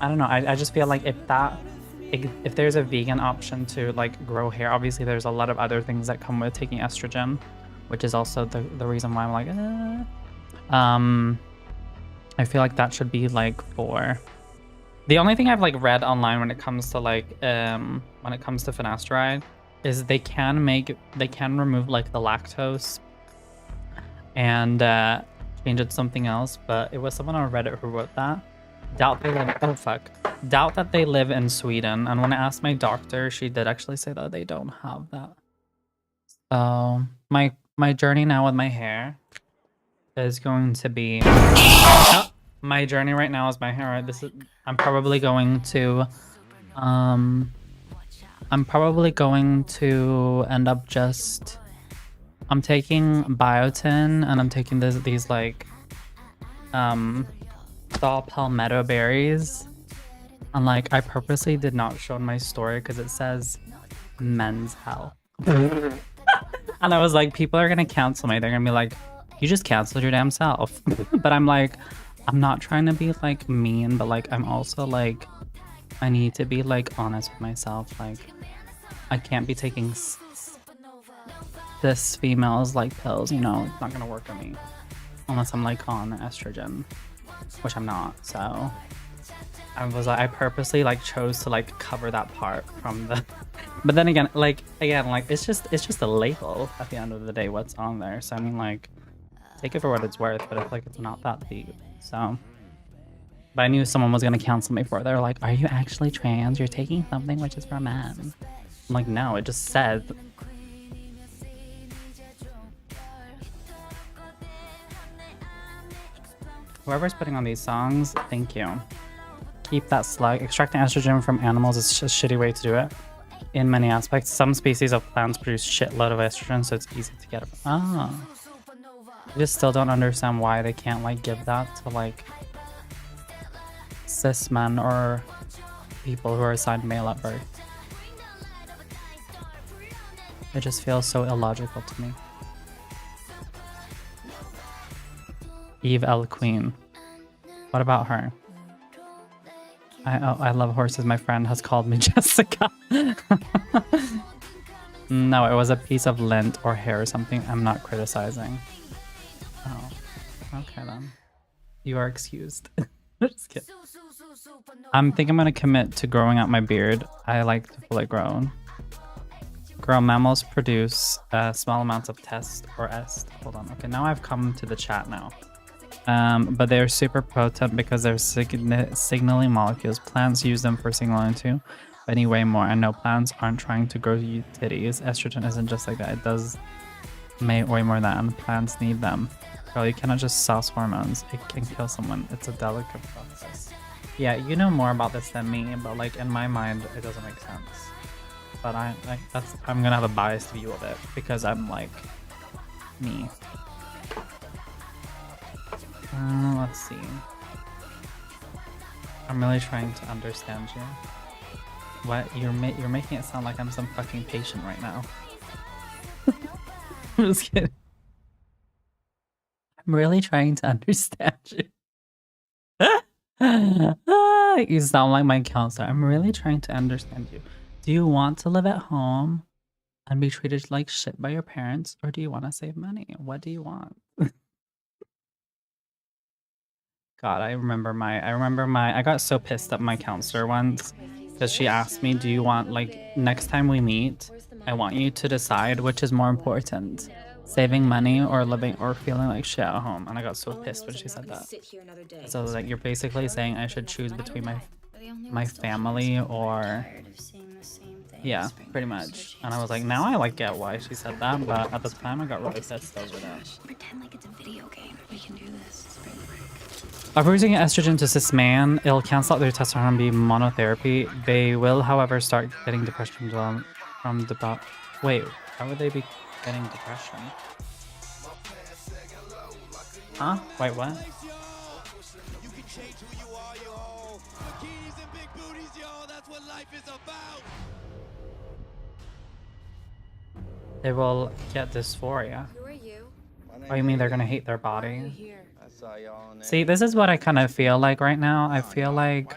I don't know. I just feel like if there's a vegan option to like grow hair, obviously there's a lot of other things that come with taking estrogen, which is also the reason why I'm like, I feel like that should be like for the only thing I've like read online when it comes to like when it comes to finasteride is they can remove like the lactose and change it to something else, but it was someone on Reddit who wrote that. Doubt that they live in Sweden. And when I asked my doctor, she did actually say that they don't have that. So my journey now with my hair is going to be my journey right now is my hair. I'm probably going to end up just I'm taking biotin and I'm taking these like saw palmetto berries, and like I purposely did not show in my story because it says men's health. And I was like, people are gonna cancel me. They're gonna be like, you just canceled your damn self. But I'm like, I'm not trying to be like mean, but like I'm also like, I need to be like honest with myself. Like I can't be taking this female's like pills, you know, it's not gonna work on me unless I'm like on estrogen, which I'm not. So I purposely like chose to like cover that part from the but then again like it's just a label at the end of the day what's on there. So I mean like take it for what it's worth, but it's like it's not that deep. So but I knew someone was gonna cancel me for it. They're like, are you actually trans? You're taking something which is for men. I'm like, no, it just said. Whoever's putting on these songs, thank you. Keep that slug. Extracting estrogen from animals is just a shitty way to do it in many aspects. Some species of plants produce shitload of estrogen, so it's easy to get. I just still don't understand why they can't like give that to like cis men or people who are assigned male at birth. It just feels so illogical to me. Eve L. Queen. What about her? I love horses. My friend has called me Jessica. No, it was a piece of lint or hair or something. I'm not criticizing. Oh, okay then. You are excused. Just kidding. Think I'm gonna commit to growing out my beard. I like to fully grown. Girl, mammals produce small amounts of test or est. Hold on. Okay, now I've come to the chat now. But they're super potent because they're signaling molecules. Plants use them for signaling too. But anyway, more. I know plants aren't trying to grow you titties. Estrogen isn't just like that. It does way more than. Plants need them. Girl, you cannot just sauce hormones. It can kill someone. It's a delicate process. Yeah, you know more about this than me, but like in my mind, it doesn't make sense. But I'm gonna have a biased view of it because I'm like me. Let's see. I'm really trying to understand you. What you're making it sound like I'm some fucking patient right now. I'm just kidding. I'm really trying to understand you. You sound like my counselor. I'm really trying to understand you. Do you want to live at home and be treated like shit by your parents, or do you want to save money? What do you want? God, I got so pissed at my counselor once because she asked me, do you want, like, next time we meet, I want you to decide which is more important, saving money or living or feeling like shit at home. And I got so pissed when she said that. So I was like, you're basically saying I should choose between my family or, yeah, pretty much. And I was like, now I like get why she said that, but at the time I got really pissed over that. Pretend like it's a video game. We can do this. By boosting estrogen to cis man, it'll cancel out their testosterone and be monotherapy. They will, however, start getting depression from the Wait, how would they be getting depression? Huh? Wait, what? They will get dysphoria. Who are you? Oh, you mean they're gonna hate their body? See, this is what I kind of feel like right now. I feel like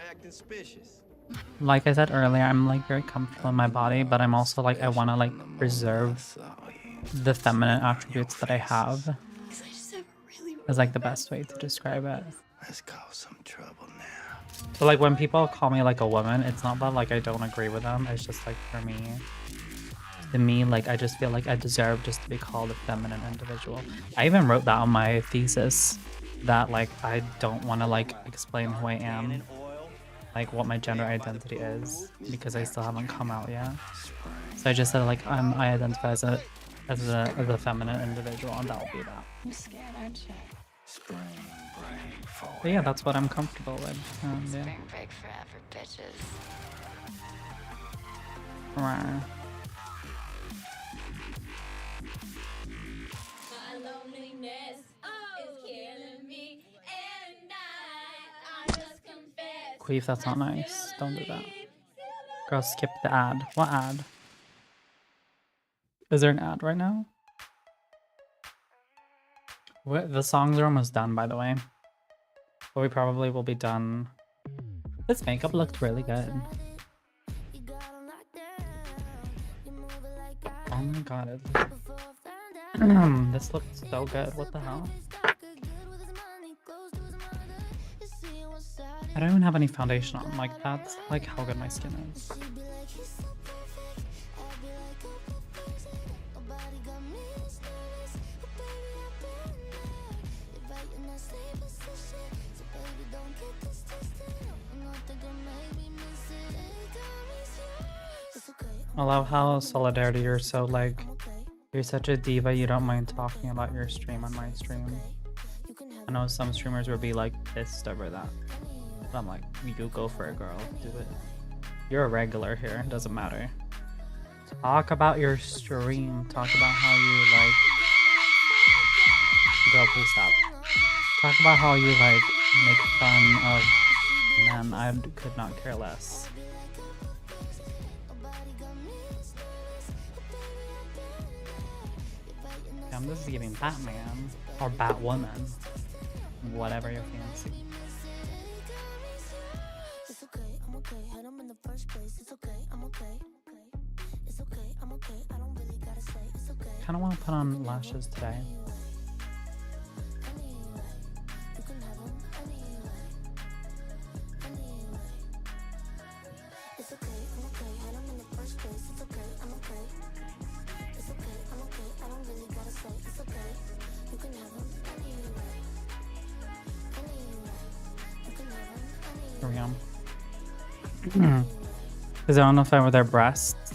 I said earlier, I'm like very comfortable in my body, but I'm also like, I want to like preserve the feminine attributes that I have. Is like the best way to describe it. Let's cause some trouble now. So like when people call me like a woman, it's not that like I don't agree with them. It's just like for me, to me, like I just feel like I deserve just to be called a feminine individual. I even wrote that on my thesis, that like I don't want to like explain who I am, like what my gender identity is, because I still haven't come out yet. So I just said like I identify as a feminine individual, and that will be that. I'm scared, aren't you? But yeah, that's what I'm comfortable with. Yeah. Spring break forever, bitches. Right. Queef, that's not nice. Don't do that. Girl, skip the ad. What ad? Is there an ad right now? What? The songs are almost done, by the way. But we probably will be done. This makeup looked really good. Oh my god. This looks so good. What the hell? I don't even have any foundation on. Like, that's like how good my skin is. I love how Solidarity, you're so like, you're such a diva, you don't mind talking about your stream on my stream. I know some streamers would be like pissed over that. But I'm like, you go for it, girl. Do it. You're a regular here. It doesn't matter. Talk about your stream. Talk about how you like... Girl, please stop. Talk about how you like make fun of men. I could not care less. Damn, this is giving Batman. Or Batwoman. Whatever you're fancy. Kind of want to put on lashes today. Here we go. Because I don't know if I were their breasts.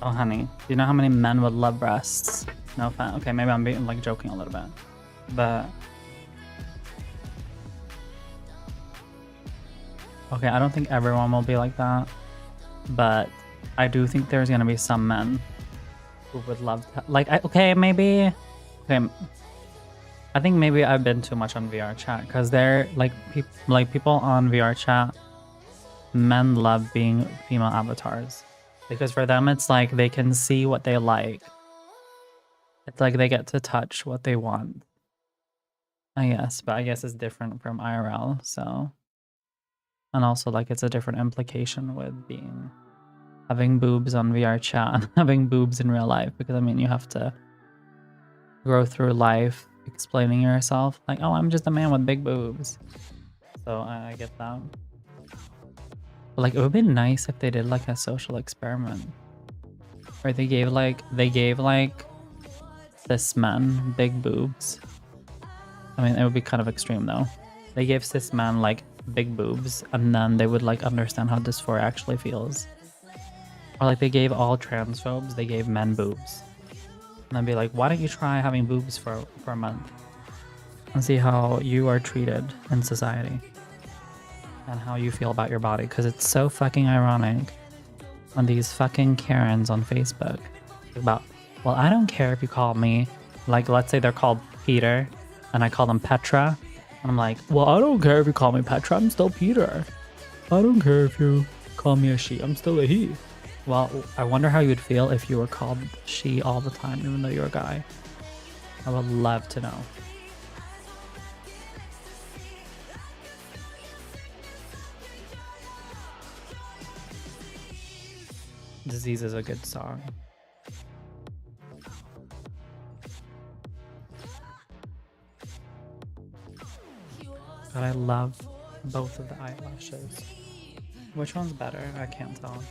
Oh, honey. Do you know how many men would love breasts? No offense. Okay, maybe I'm being like joking a little bit. But okay, I don't think everyone will be like that. But I do think there's gonna be some men who would love to, like, okay, maybe. Okay, I think maybe I've been too much on VR chat because they're like people on VR chat. Men love being female avatars because for them it's like they can see what they like. It's like they get to touch what they want. I guess, but I guess it's different from IRL. So, and also like it's a different implication with having boobs on VR chat and having boobs in real life because I mean you have to grow through life explaining yourself like, oh, I'm just a man with big boobs. So I get that. But like it would be nice if they did like a social experiment where they gave like cis men big boobs. I mean it would be kind of extreme though. They gave cis men like big boobs and then they would like understand how dysphoria actually feels. Or like they gave all transphobes, they gave men boobs. And then be like, why don't you try having boobs for a month and see how you are treated in society and how you feel about your body? Because it's so fucking ironic when these fucking Karens on Facebook about, well, I don't care if you call me, like, let's say they're called Peter and I call them Petra. And I'm like, well, I don't care if you call me Petra, I'm still Peter. I don't care if you call me a she, I'm still a he. Well, I wonder how you would feel if you were called she all the time, even though you're a guy. I would love to know. Disease is a good song. But I love both of the eyelashes. Which one's better? I can't tell.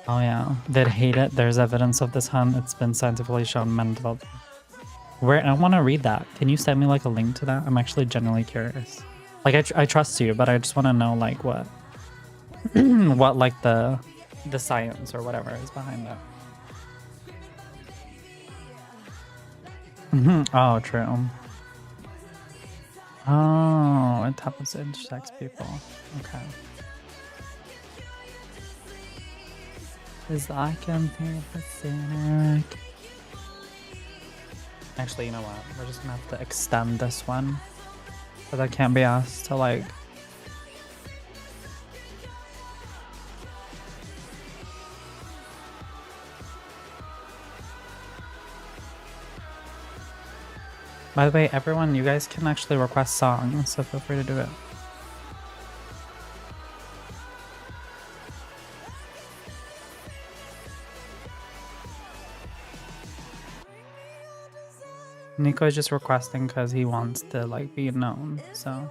Oh yeah, they'd hate it. There's evidence of this, hun. It's been scientifically shown men develop. Where I want to read that. Can you send me like a link to that? I'm actually genuinely curious. Like I trust you, but I just want to know like what, what like the science or whatever is behind that. Oh, true. Oh, it happens to intersex people. Okay. Cause I can feel the cynic. Actually, you know what? We're just gonna have to extend this one. Because I can't be asked to like... By the way, everyone, you guys can actually request songs, so feel free to do it. Nico is just requesting because he wants to like be known, so.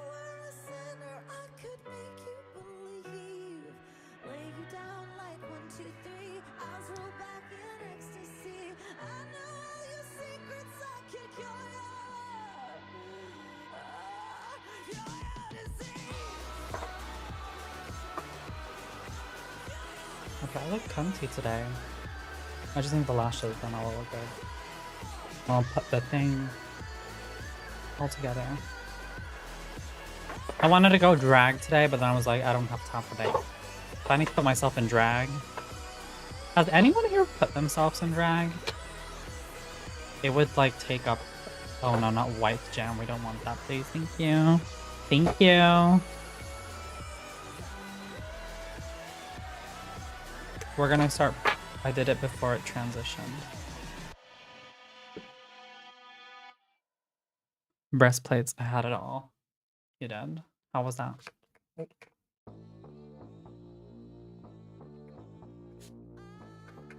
Okay, I look cunty today. I just need the lashes, then I'll look good. I'll put the thing all together. I wanted to go drag today, but then I was like, I don't have time for that. So I need to put myself in drag. Has anyone here put themselves in drag? It would like take up... Oh no, not white jam. We don't want that, please. Thank you. Thank you. We're gonna start... I did it before it transitioned. Breastplates, I had it all. You did? How was that?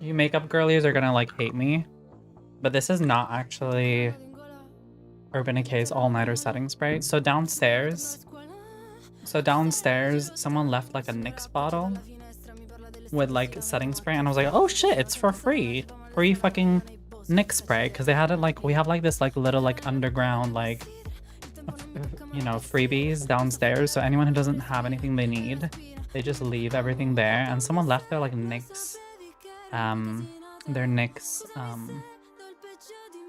You makeup girlies are gonna like hate me, but this is not actually Urban Decay's all-nighter setting spray. So downstairs, someone left like a NYX bottle with like setting spray, and I was like, oh shit, it's for free. Free fucking NYX spray, because they had it like, we have like this like little like underground like, you know, freebies downstairs. So anyone who doesn't have anything they need, they just leave everything there. And someone left their like NYX, their NYX,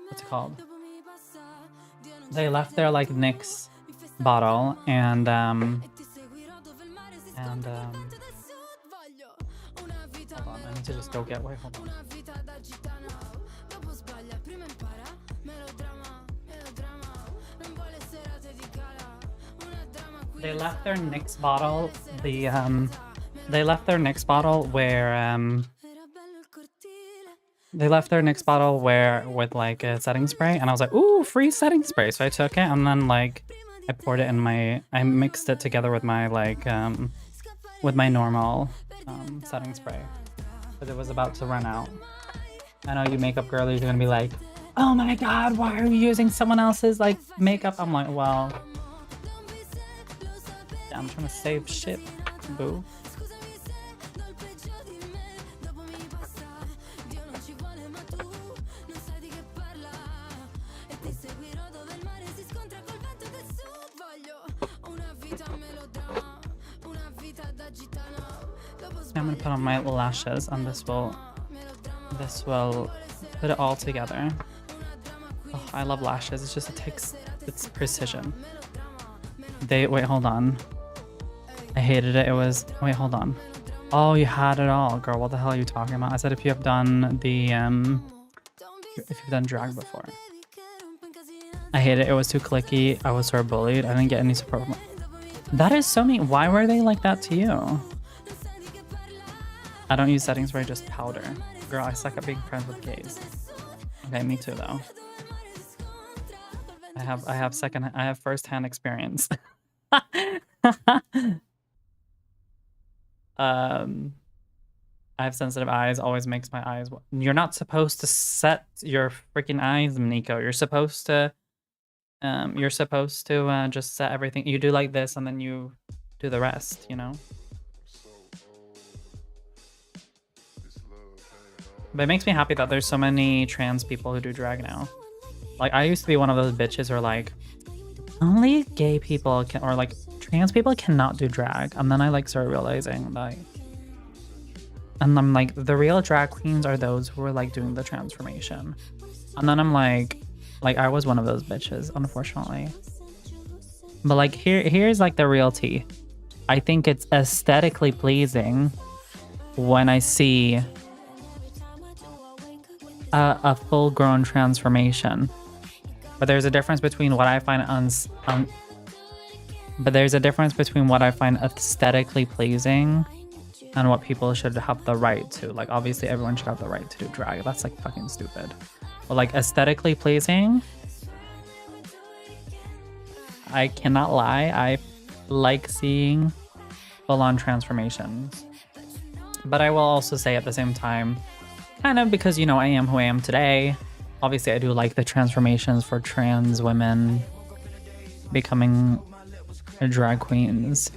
what's it called? They left their like NYX bottle and hold on, I need to just go get, wait, hold on. They left their NYX bottle, they left their NYX bottle where, they left their NYX bottle where with like a setting spray, and I was like, ooh, free setting spray. So I took it and then like I poured it in my, I mixed it together with my like, with my normal setting spray. Because it was about to run out. I know you makeup girlies are gonna be like, oh my god, why are you using someone else's like makeup? I'm like, well, yeah, I'm trying to save shit, boo. I'm gonna put on my lashes, and this will put it all together. Oh, I love lashes. It's just, it takes, it's precision. Wait, hold on. I hated it. It was, wait, hold on. Oh, you had it all, girl. What the hell are you talking about? I said if you have done the, if you've done drag before. I hate it. It was too clicky. I was sort of bullied. I didn't get any support from it. That is so mean. Why were they like that to you? I don't use setting spray, just powder. Girl, I suck at being friends with gays. Okay, me too though. I have first-hand experience. I have sensitive eyes, always makes my eyes. You're not supposed to set your freaking eyes, Nico. You're supposed to just set everything. You do like this and then you do the rest, you know? But it makes me happy that there's so many trans people who do drag now. Like, I used to be one of those bitches who are like, only gay people can, or like trans people cannot do drag. And then I like started realizing like, and I'm like, the real drag queens are those who are like doing the transformation. And then I'm like I was one of those bitches, unfortunately. But like here's like the real tea. I think it's aesthetically pleasing when I see a full-grown transformation. But there's a difference between what I find aesthetically pleasing and what people should have the right to. Like, obviously everyone should have the right to do drag. That's like fucking stupid. But like aesthetically pleasing, I cannot lie, I like seeing full-on transformations. But I will also say at the same time, kind of because, you know, I am who I am today, obviously I do like the transformations for trans women becoming drag queens.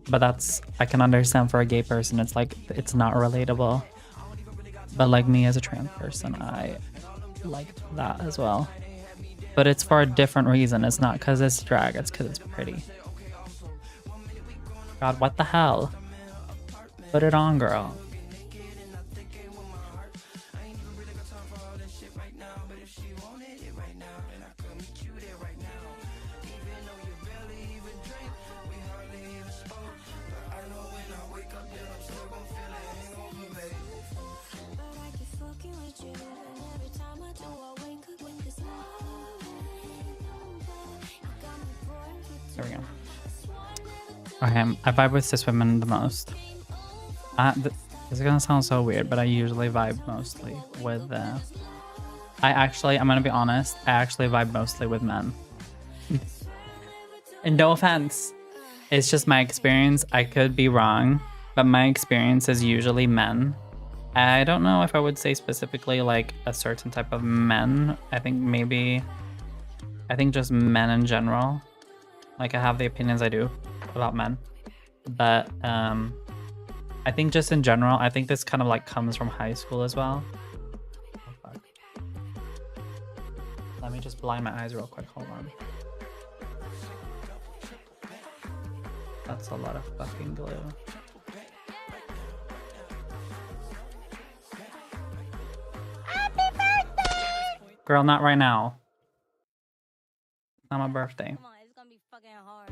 But that's, I can understand for a gay person, it's like, it's not relatable. But like me as a trans person, I like that as well. But it's for a different reason. It's not because it's drag, it's because it's pretty. God, what the hell? Put it on, girl. There we go. Okay, I vibe with cis women the most. This is gonna sound so weird, but I usually vibe mostly with I'm gonna be honest, I actually vibe mostly with men. And no offense. It's just my experience. I could be wrong, but my experience is usually men. I don't know if I would say specifically like a certain type of men. I think just men in general. Like I have the opinions I do about men. But I think just in general, I think this kind of like comes from high school as well. Oh, fuck. Let me just blind my eyes real quick. Hold on. That's a lot of fucking glue. Girl, not right now. It's not my birthday. Come on, it's gonna be fucking hard.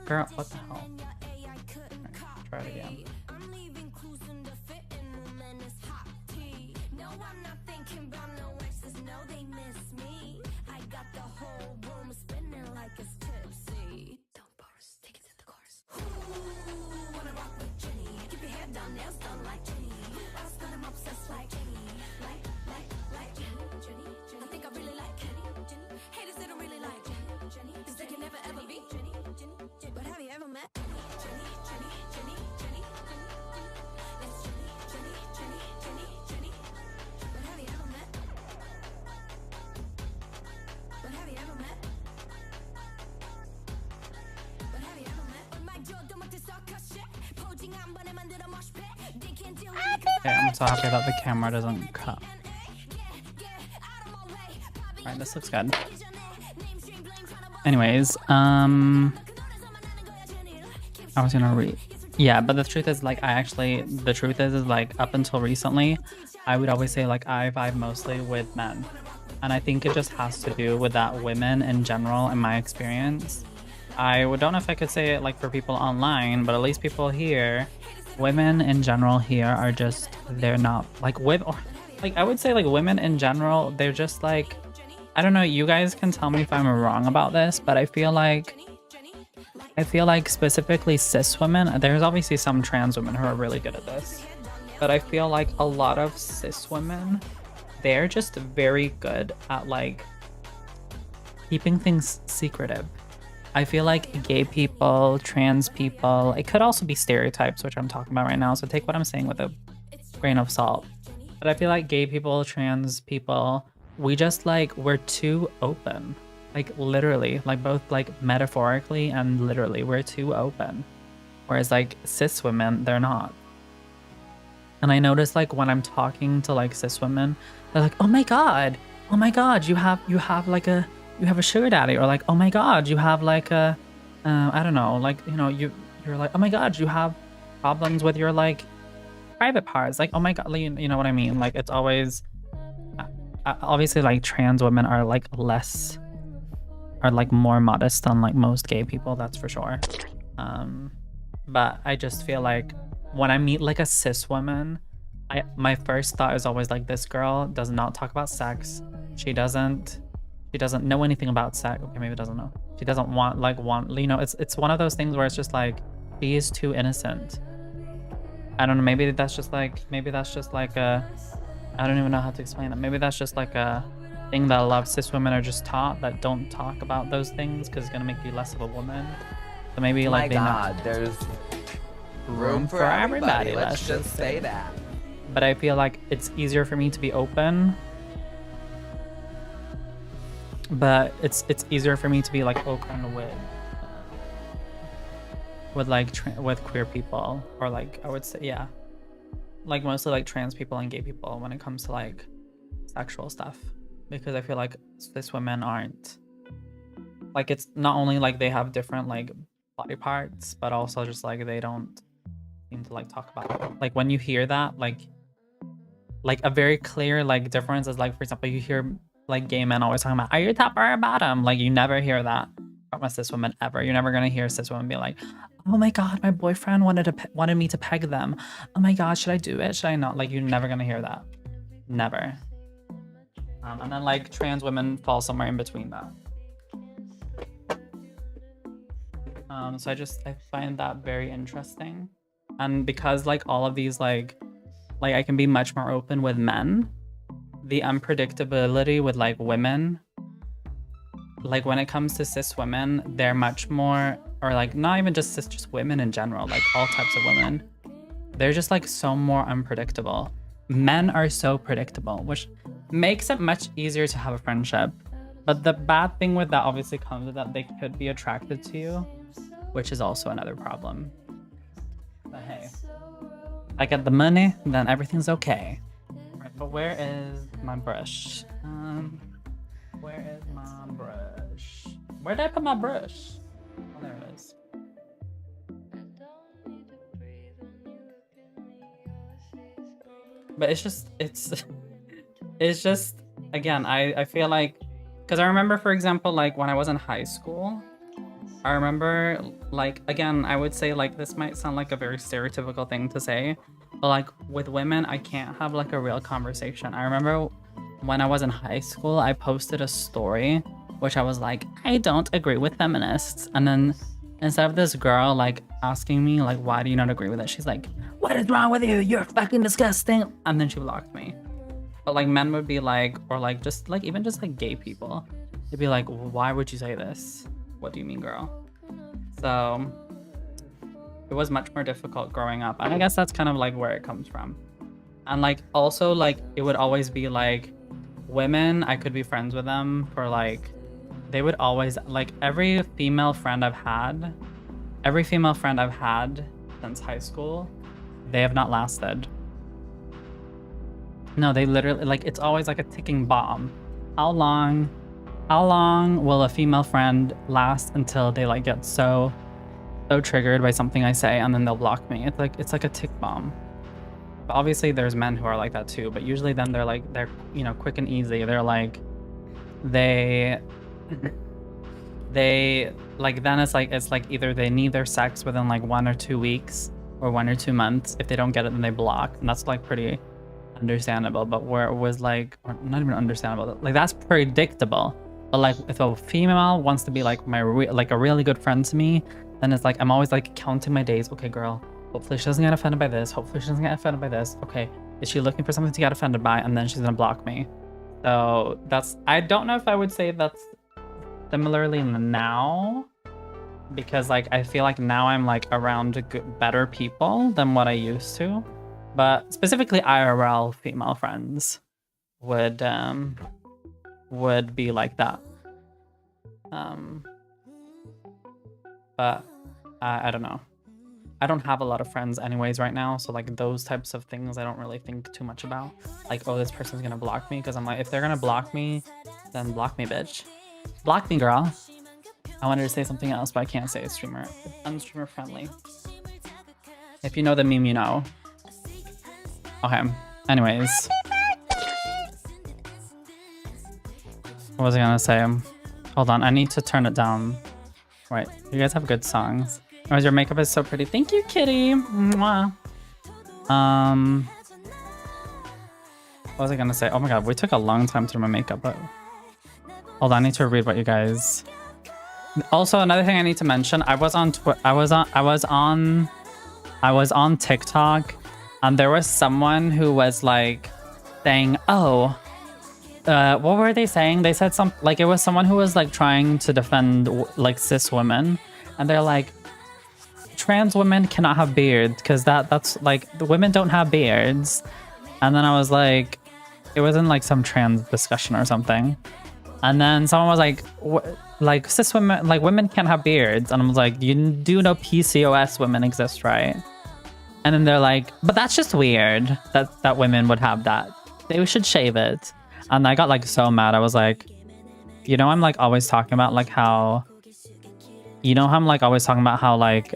Girl, what the hell? Right, try it again. Okay, I'm so happy that the camera doesn't cut. Alright, this looks good. Anyways, I was gonna read. Yeah, but the truth is, like, the truth is like, up until recently, I would always say, like, I vibe mostly with men. And I think it just has to do with that women in general, in my experience. I don't know if I could say it, like, for people online, but at least people here, women in general here are just, they're not, like, like, I would say, like, women in general, they're just, like, I don't know, you guys can tell me if I'm wrong about this, but I feel like specifically cis women, there's obviously some trans women who are really good at this, but I feel like a lot of cis women, they're just very good at, like, keeping things secretive. I feel like gay people, trans people, it could also be stereotypes, which I'm talking about right now, so take what I'm saying with a grain of salt. But I feel like gay people, trans people, we just, like, we're too open. Like, literally, like, both, like, metaphorically and literally, we're too open. Whereas, like, cis women, they're not. And I notice, like, when I'm talking to, like, cis women, they're like, oh my god, you have like a sugar daddy, or like, oh my god, you have like a I don't know, like, you know, you're like, oh my god, you have problems with your, like, private parts, like, oh my god, like, you know what I mean? Like, it's always obviously, like, trans women are, like, more modest than, like, most gay people, that's for sure. But I just feel like when I meet, like, a cis woman, my first thought is always like, this girl does not talk about sex. She doesn't know anything about sex. Okay, maybe doesn't know. She doesn't want, you know, it's one of those things where it's just like, she is too innocent. I don't know, maybe that's just like a, I don't even know how to explain it. Maybe that's just like a thing that a lot of cis women are just taught, that don't talk about those things because it's gonna make you less of a woman. So maybe, like, my god, there's room for everybody. Let's just say that. But I feel like it's easier for me to be open. But it's easier for me to be, like, open with like with queer people, or, like, I would say, yeah, like, mostly, like, trans people and gay people when it comes to, like, sexual stuff, because I feel like cis women aren't, like, it's not only like they have different, like, body parts, but also just, like, they don't seem to, like, talk about it. Like, when you hear that, like a very clear, like, difference is, like, for example, you hear, like, gay men always talking about, are you top or bottom? Like, you never hear that from a cis woman ever. You're never gonna hear a cis woman be like, oh my god, my boyfriend wanted me to peg them. Oh my god, should I do it? Should I not? Like, you're never gonna hear that. Never. And then, like, trans women fall somewhere in between that. So I find that very interesting. And because, like, all of these, like I can be much more open with men, the unpredictability with like women, like when it comes to cis women, they're much more, or like not even just cis, just women in general, like all types of women, they're just like so more unpredictable. Men are so predictable, which makes it much easier to have a friendship. But the bad thing with that obviously comes with that they could be attracted to you, which is also another problem. But hey, I get the money, then everything's okay. Right, but where is my brush? Where is my brush? Where did I put my brush? Oh, there it is. But it's just, again, I feel like, because I remember, for example, like when I was in high school, I remember, like, again, I would say, like, this might sound like a very stereotypical thing to say, but like with women, I can't have like a real conversation. I remember when I was in high school, I posted a story, which I was like, I don't agree with feminists. And then instead of this girl like asking me like, why do you not agree with it? She's like, what is wrong with you? You're fucking disgusting. And then she blocked me. But like men would be like, or like just like, even just like gay people, they'd be like, why would you say this? What do you mean, girl? So it was much more difficult growing up. And I guess that's kind of like where it comes from. And like also like it would always be like women, I could be friends with them for like, they would always like every female friend I've had since high school, they have not lasted. No, they literally like, it's always like a ticking bomb. How long will a female friend last until they like get so triggered by something I say and then they'll block me? It's like a tick bomb. But obviously there's men who are like that too, but usually then they're you know, quick and easy. They're like, they like, then it's like either they need their sex within like 1 or 2 weeks or 1 or 2 months. If they don't get it, then they block, and that's like pretty understandable. But where it was like, or not even understandable, like that's predictable. But like if a female wants to be like a really good friend to me, then it's like I'm always like counting my days. Okay, girl, hopefully she doesn't get offended by this. Hopefully she doesn't get offended by this. Okay, is she looking for something to get offended by? And then she's gonna block me. So that's, I don't know if I would say that's similarly now, because like I feel like now I'm like around better people than what I used to. But specifically IRL female friends would be like that. But I don't know. I don't have a lot of friends anyways right now, so like those types of things I don't really think too much about. Like, oh, this person's gonna block me, because I'm like, if they're gonna block me, then block me, bitch. Block me, girl. I wanted to say something else, but I can't say it's unstreamer friendly. If you know the meme, you know. Okay, anyways. What was I gonna say? Hold on, I need to turn it down. Right, you guys have good songs. Anyways, your makeup is so pretty. Thank you, kitty. Mwah. What was I gonna say? Oh my god, we took a long time to do my makeup, but hold on, I need to read what you guys. Also, another thing I need to mention, I was on TikTok, and there was someone who was like saying, oh, what were they saying? They said some, like, it was someone who was like trying to defend like cis women, and they're like, trans women cannot have beards because that's like, the women don't have beards. And then I was like, it wasn't like some trans discussion or something. And then someone was like cis women, like women can't have beards. And I was like, you do know PCOS women exist, right? And then they're like, but that's just weird that women would have that. They should shave it. And I got like so mad. I was like, you know, I'm like always talking about like how, you know how I'm like always talking about how like,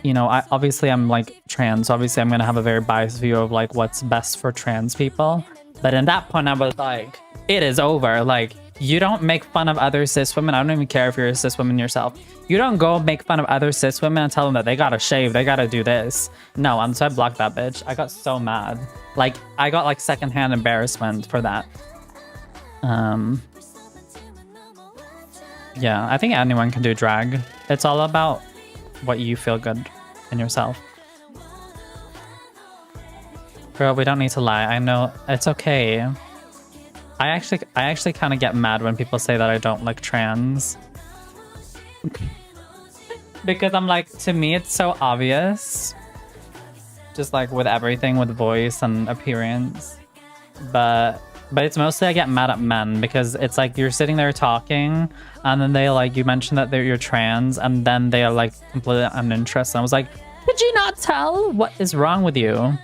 you know, obviously I'm like trans, so obviously I'm gonna have a very biased view of like what's best for trans people. But in that point I was like, it is over. Like, you don't make fun of other cis women. I don't even care if you're a cis woman yourself. You don't go make fun of other cis women and tell them that they gotta shave, they gotta do this. No, and so I blocked that bitch. I got so mad. Like, I got like secondhand embarrassment for that. Yeah, I think anyone can do drag. It's all about what you feel good in yourself. Girl, we don't need to lie. I know it's okay. I actually kind of get mad when people say that I don't like trans. Because I'm like, to me it's so obvious. Just like with everything, with voice and appearance. But it's mostly I get mad at men because it's like you're sitting there talking and then they like, you mentioned that you're trans and then they are like completely uninterested. I was like, could you not tell? What is wrong with you?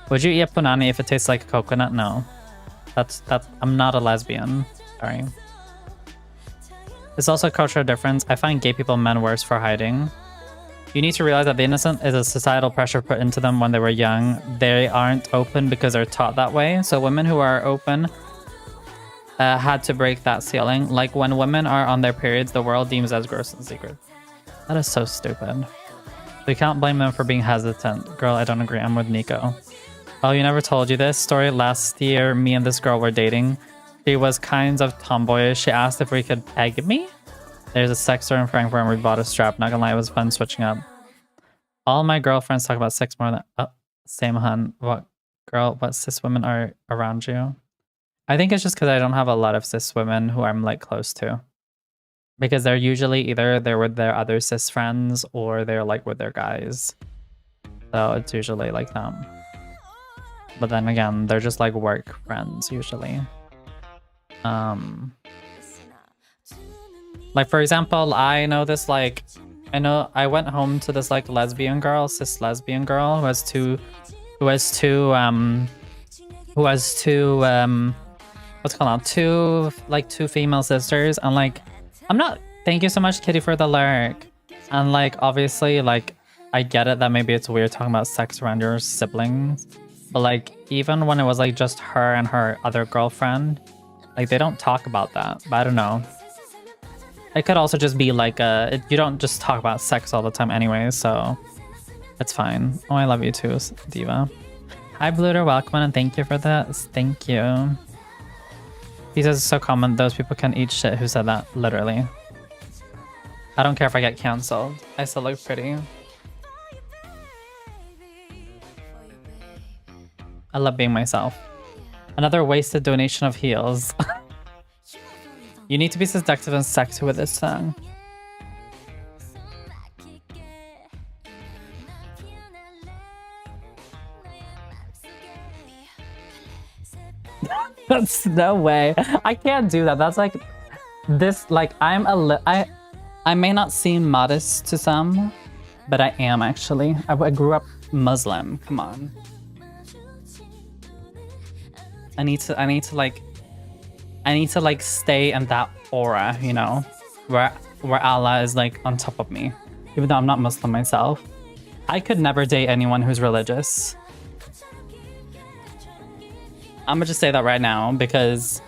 Would you eat a punani if it tastes like coconut? No. That's I'm not a lesbian. Sorry. It's also a cultural difference. I find gay people men worse for hiding. You need to realize that the innocent is a societal pressure put into them when they were young. They aren't open because they're taught that way. So women who are open had to break that ceiling. Like when women are on their periods, the world deems as gross and secret. That is so stupid. We can't blame them for being hesitant. Girl, I don't agree. I'm with Nico. Oh, you never told you this story? Last year, me and this girl were dating. She was kind of tomboyish. She asked if we could peg me. There's a sex store in Frankfurt and we bought a strap. Not gonna lie, it was fun switching up. All my girlfriends talk about sex more than... Oh, same hun. What cis women are around you? I think it's just because I don't have a lot of cis women who I'm like close to. Because they're usually either they're with their other cis friends or they're like with their guys. So it's usually like them. But then again, they're just like work friends usually. Like for example, I know this like, I went home to this like lesbian girl, cis lesbian girl who has two female sisters, and like, thank you so much Kitty for the lurk. And like, obviously like, I get it that maybe it's weird talking about sex around your siblings, but like, even when it was like just her and her other girlfriend, like they don't talk about that, but I don't know. It could also just be like you don't just talk about sex all the time anyway, so it's fine. Oh, I love you too, Diva. Hi Bluter, welcome and thank you for that. Thank you. He says it's so common, those people can eat shit. Who said that? Literally. I don't care if I get cancelled. I still look pretty. I love being myself. Another wasted donation of heels. You need to be seductive and sexy with this song. That's no way. I can't do that. That's like this. Like I may not seem modest to some, but I am actually. I grew up Muslim. Come on. I need to like stay in that aura, you know, where Allah is like on top of me. Even though I'm not Muslim myself, I could never date anyone who's religious. I'm gonna just say that right now because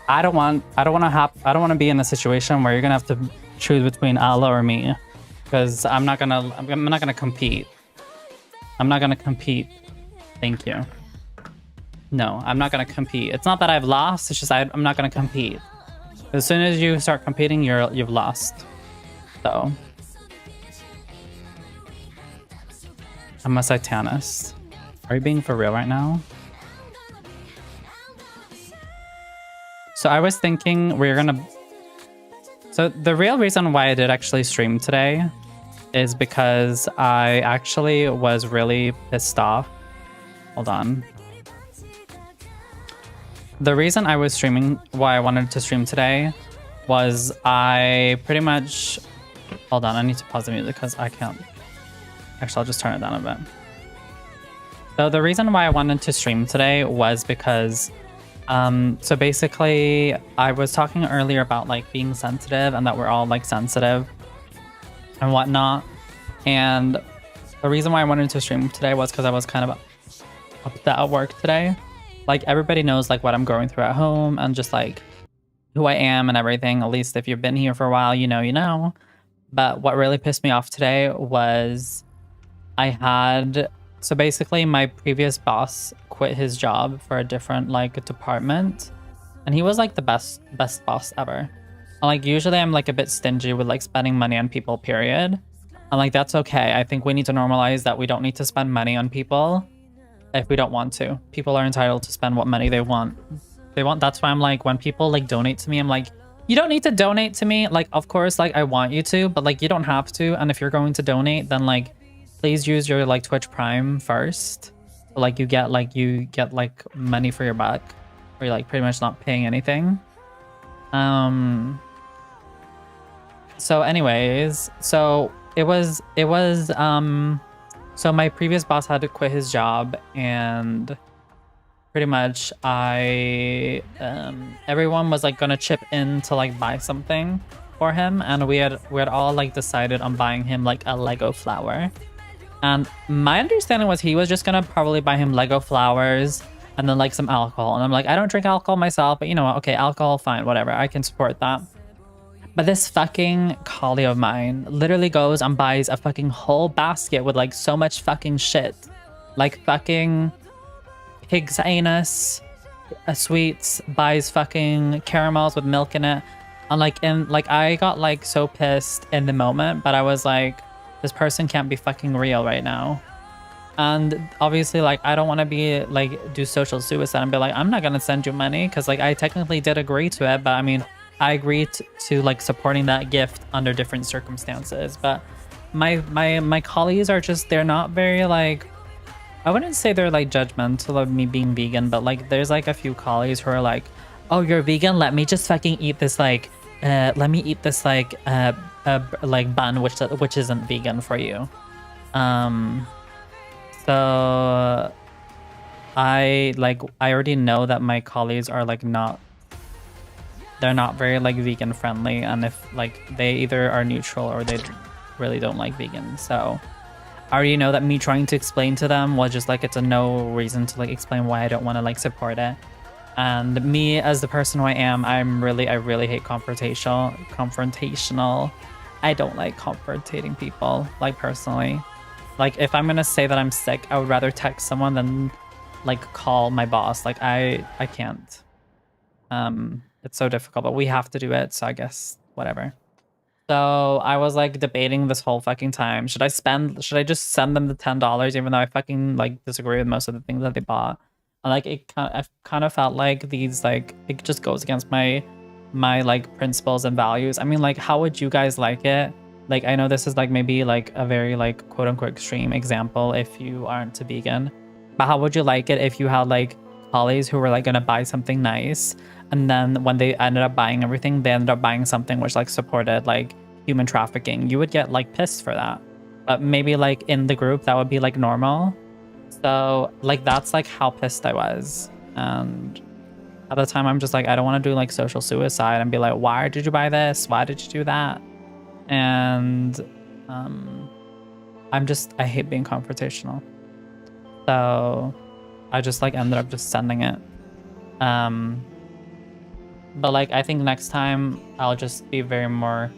I don't want to be in a situation where you're gonna have to choose between Allah or me, because I'm not gonna compete. I'm not gonna compete. Thank you. No, I'm not gonna compete. It's not that I've lost, it's just I'm not gonna compete. As soon as you start competing, you've lost. So I'm a satanist. Are you being for real right now? So I was thinking so the real reason why I did actually stream today is because I actually was really pissed off. Hold on. The reason I was streaming, why I wanted to stream today, was I pretty much... Hold on, I need to pause the music because I can't... Actually, I'll just turn it down a bit. So the reason why I wanted to stream today was because... so basically, I was talking earlier about like being sensitive and that we're all like sensitive and whatnot. And the reason why I wanted to stream today was because I was kind of upset at work today. Like everybody knows like what I'm going through at home and just like who I am and everything. At least if you've been here for a while, you know, you know. But what really pissed me off today was so basically my previous boss quit his job for a different like department, and he was like the best boss ever. And like usually I'm like a bit stingy with like spending money on people, period. And like that's okay. I think we need to normalize that we don't need to spend money on people. if we don't want to. People are entitled to spend what money they want. That's why I'm like, when people like donate to me, I'm like, you don't need to donate to me. Like, of course, like I want you to, but like you don't have to. And if you're going to donate, then like please use your like Twitch Prime first. Like you get like money for your buck, or you're like pretty much not paying anything. So anyways, so it was so my previous boss had to quit his job, and pretty much everyone was like gonna chip in to like buy something for him, and we had all like decided on buying him like a Lego flower. And my understanding was he was just gonna probably buy him Lego flowers and then like some alcohol. And I'm like, I don't drink alcohol myself, but you know what? Okay, alcohol, fine, whatever. I can support that. But this fucking colleague of mine literally goes and buys a fucking whole basket with like so much fucking shit. Like fucking pig's anus, sweets, buys fucking caramels with milk in it. And like I got like so pissed in the moment, but I was like, this person can't be fucking real right now. And obviously, like, I don't want to be like do social suicide and be like, I'm not gonna send you money, because like I technically did agree to it, but I mean, I agreed to like supporting that gift under different circumstances. But my colleagues are just, they're not very like, I wouldn't say they're like judgmental of me being vegan, but like there's like a few colleagues who are like, oh, you're vegan, let me just fucking eat this like bun which isn't vegan for you. So I already know that my colleagues are like they're not very like vegan friendly, and if like they either are neutral or they really don't like vegan. So I already know that me trying to explain to them was just like, it's a no reason to like explain why I don't want to like support it. And me as the person who I am, I really hate confrontational. I don't like confrontating people, like personally. Like if I'm gonna say that I'm sick, I would rather text someone than like call my boss. Like I can't. It's so difficult, but we have to do it, so I guess whatever. So I was like debating this whole fucking time. Should I just send them the $10 even though I fucking like disagree with most of the things that they bought? And like I kind of felt like these like, it just goes against my like principles and values. I mean, like, how would you guys like it? Like, I know this is like maybe like a very like quote unquote extreme example if you aren't a vegan, but how would you like it if you had like colleagues who were like gonna buy something nice, and then when they ended up buying everything, they ended up buying something which like supported like human trafficking? You would get like pissed for that. But maybe like in the group that would be like normal. So like that's like how pissed I was. And at the time I'm just like, I don't want to do like social suicide and be like, why did you buy this? Why did you do that? And I hate being confrontational. So I just like ended up just sending it. But like I think next time I'll just be more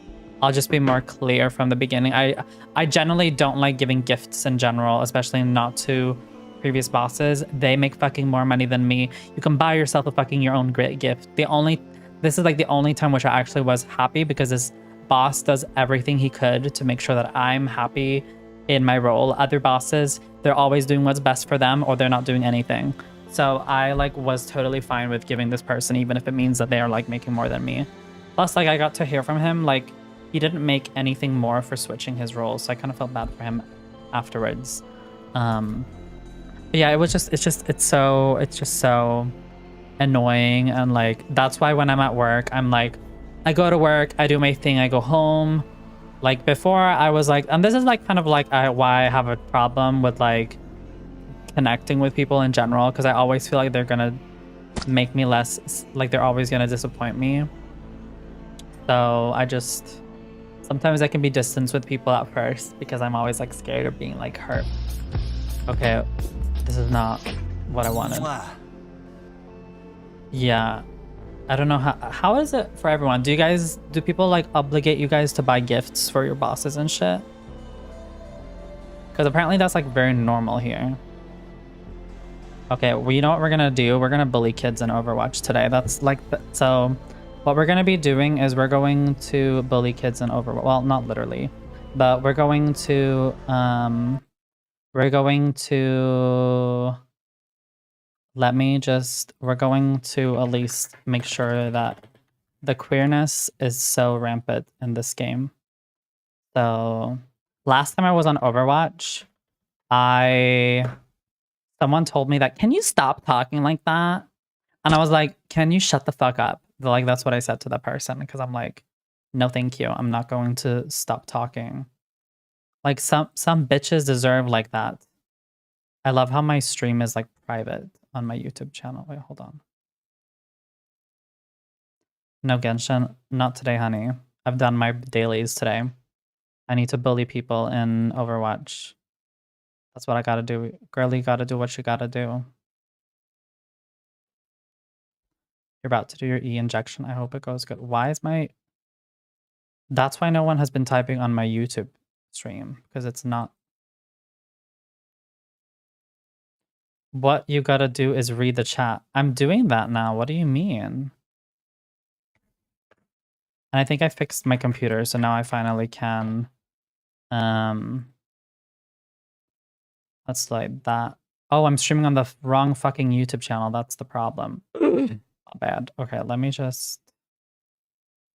clear from the beginning. I generally don't like giving gifts in general, especially not to previous bosses. They make fucking more money than me. You can buy yourself a fucking your own great gift. This is like the only time which I actually was happy, because this boss does everything he could to make sure that I'm happy in my role. Other bosses, they're always doing what's best for them, or they're not doing anything. So I like was totally fine with giving this person, even if it means that they are like making more than me. Plus, like I got to hear from him, like he didn't make anything more for switching his roles, so I kind of felt bad for him afterwards. But yeah, it's just so annoying. And like that's why when I'm at work, I'm like, I go to work, I do my thing, I go home. Like before I was like, and this is like kind of like why I have a problem with like connecting with people in general, because I always feel like they're gonna make me less, like they're always gonna disappoint me. So sometimes I can be distant with people at first because I'm always like scared of being like hurt. Okay, this is not what I wanted. Yeah, I don't know how is it for everyone? Do people like obligate you guys to buy gifts for your bosses and shit? Because apparently that's like very normal here. Okay, well, you know what we're gonna do? We're gonna bully kids in Overwatch today. That's like, so what we're gonna be doing is we're going to bully kids in Overwatch. Well, not literally, but we're going to Let me just, we're going to at least make sure that the queerness is so rampant in this game. So last time I was on Overwatch, someone told me that, can you stop talking like that? And I was like, can you shut the fuck up? Like, that's what I said to that person, because I'm like, no, thank you. I'm not going to stop talking. Like, some bitches deserve like that. I love how my stream is like private on my YouTube channel. Wait, hold on. No, Genshin, not today, honey. I've done my dailies today. I need to bully people in Overwatch. That's what I gotta do. Girlie gotta do what you gotta do. You're about to do your E injection. I hope it goes good. Why is my... That's why no one has been typing on my YouTube stream, because it's not... What you gotta do is read the chat. I'm doing that now. What do you mean? And I think I fixed my computer, so now I finally can... Let's like that. Oh, I'm streaming on the wrong fucking YouTube channel. That's the problem. Not bad. Okay, let me just...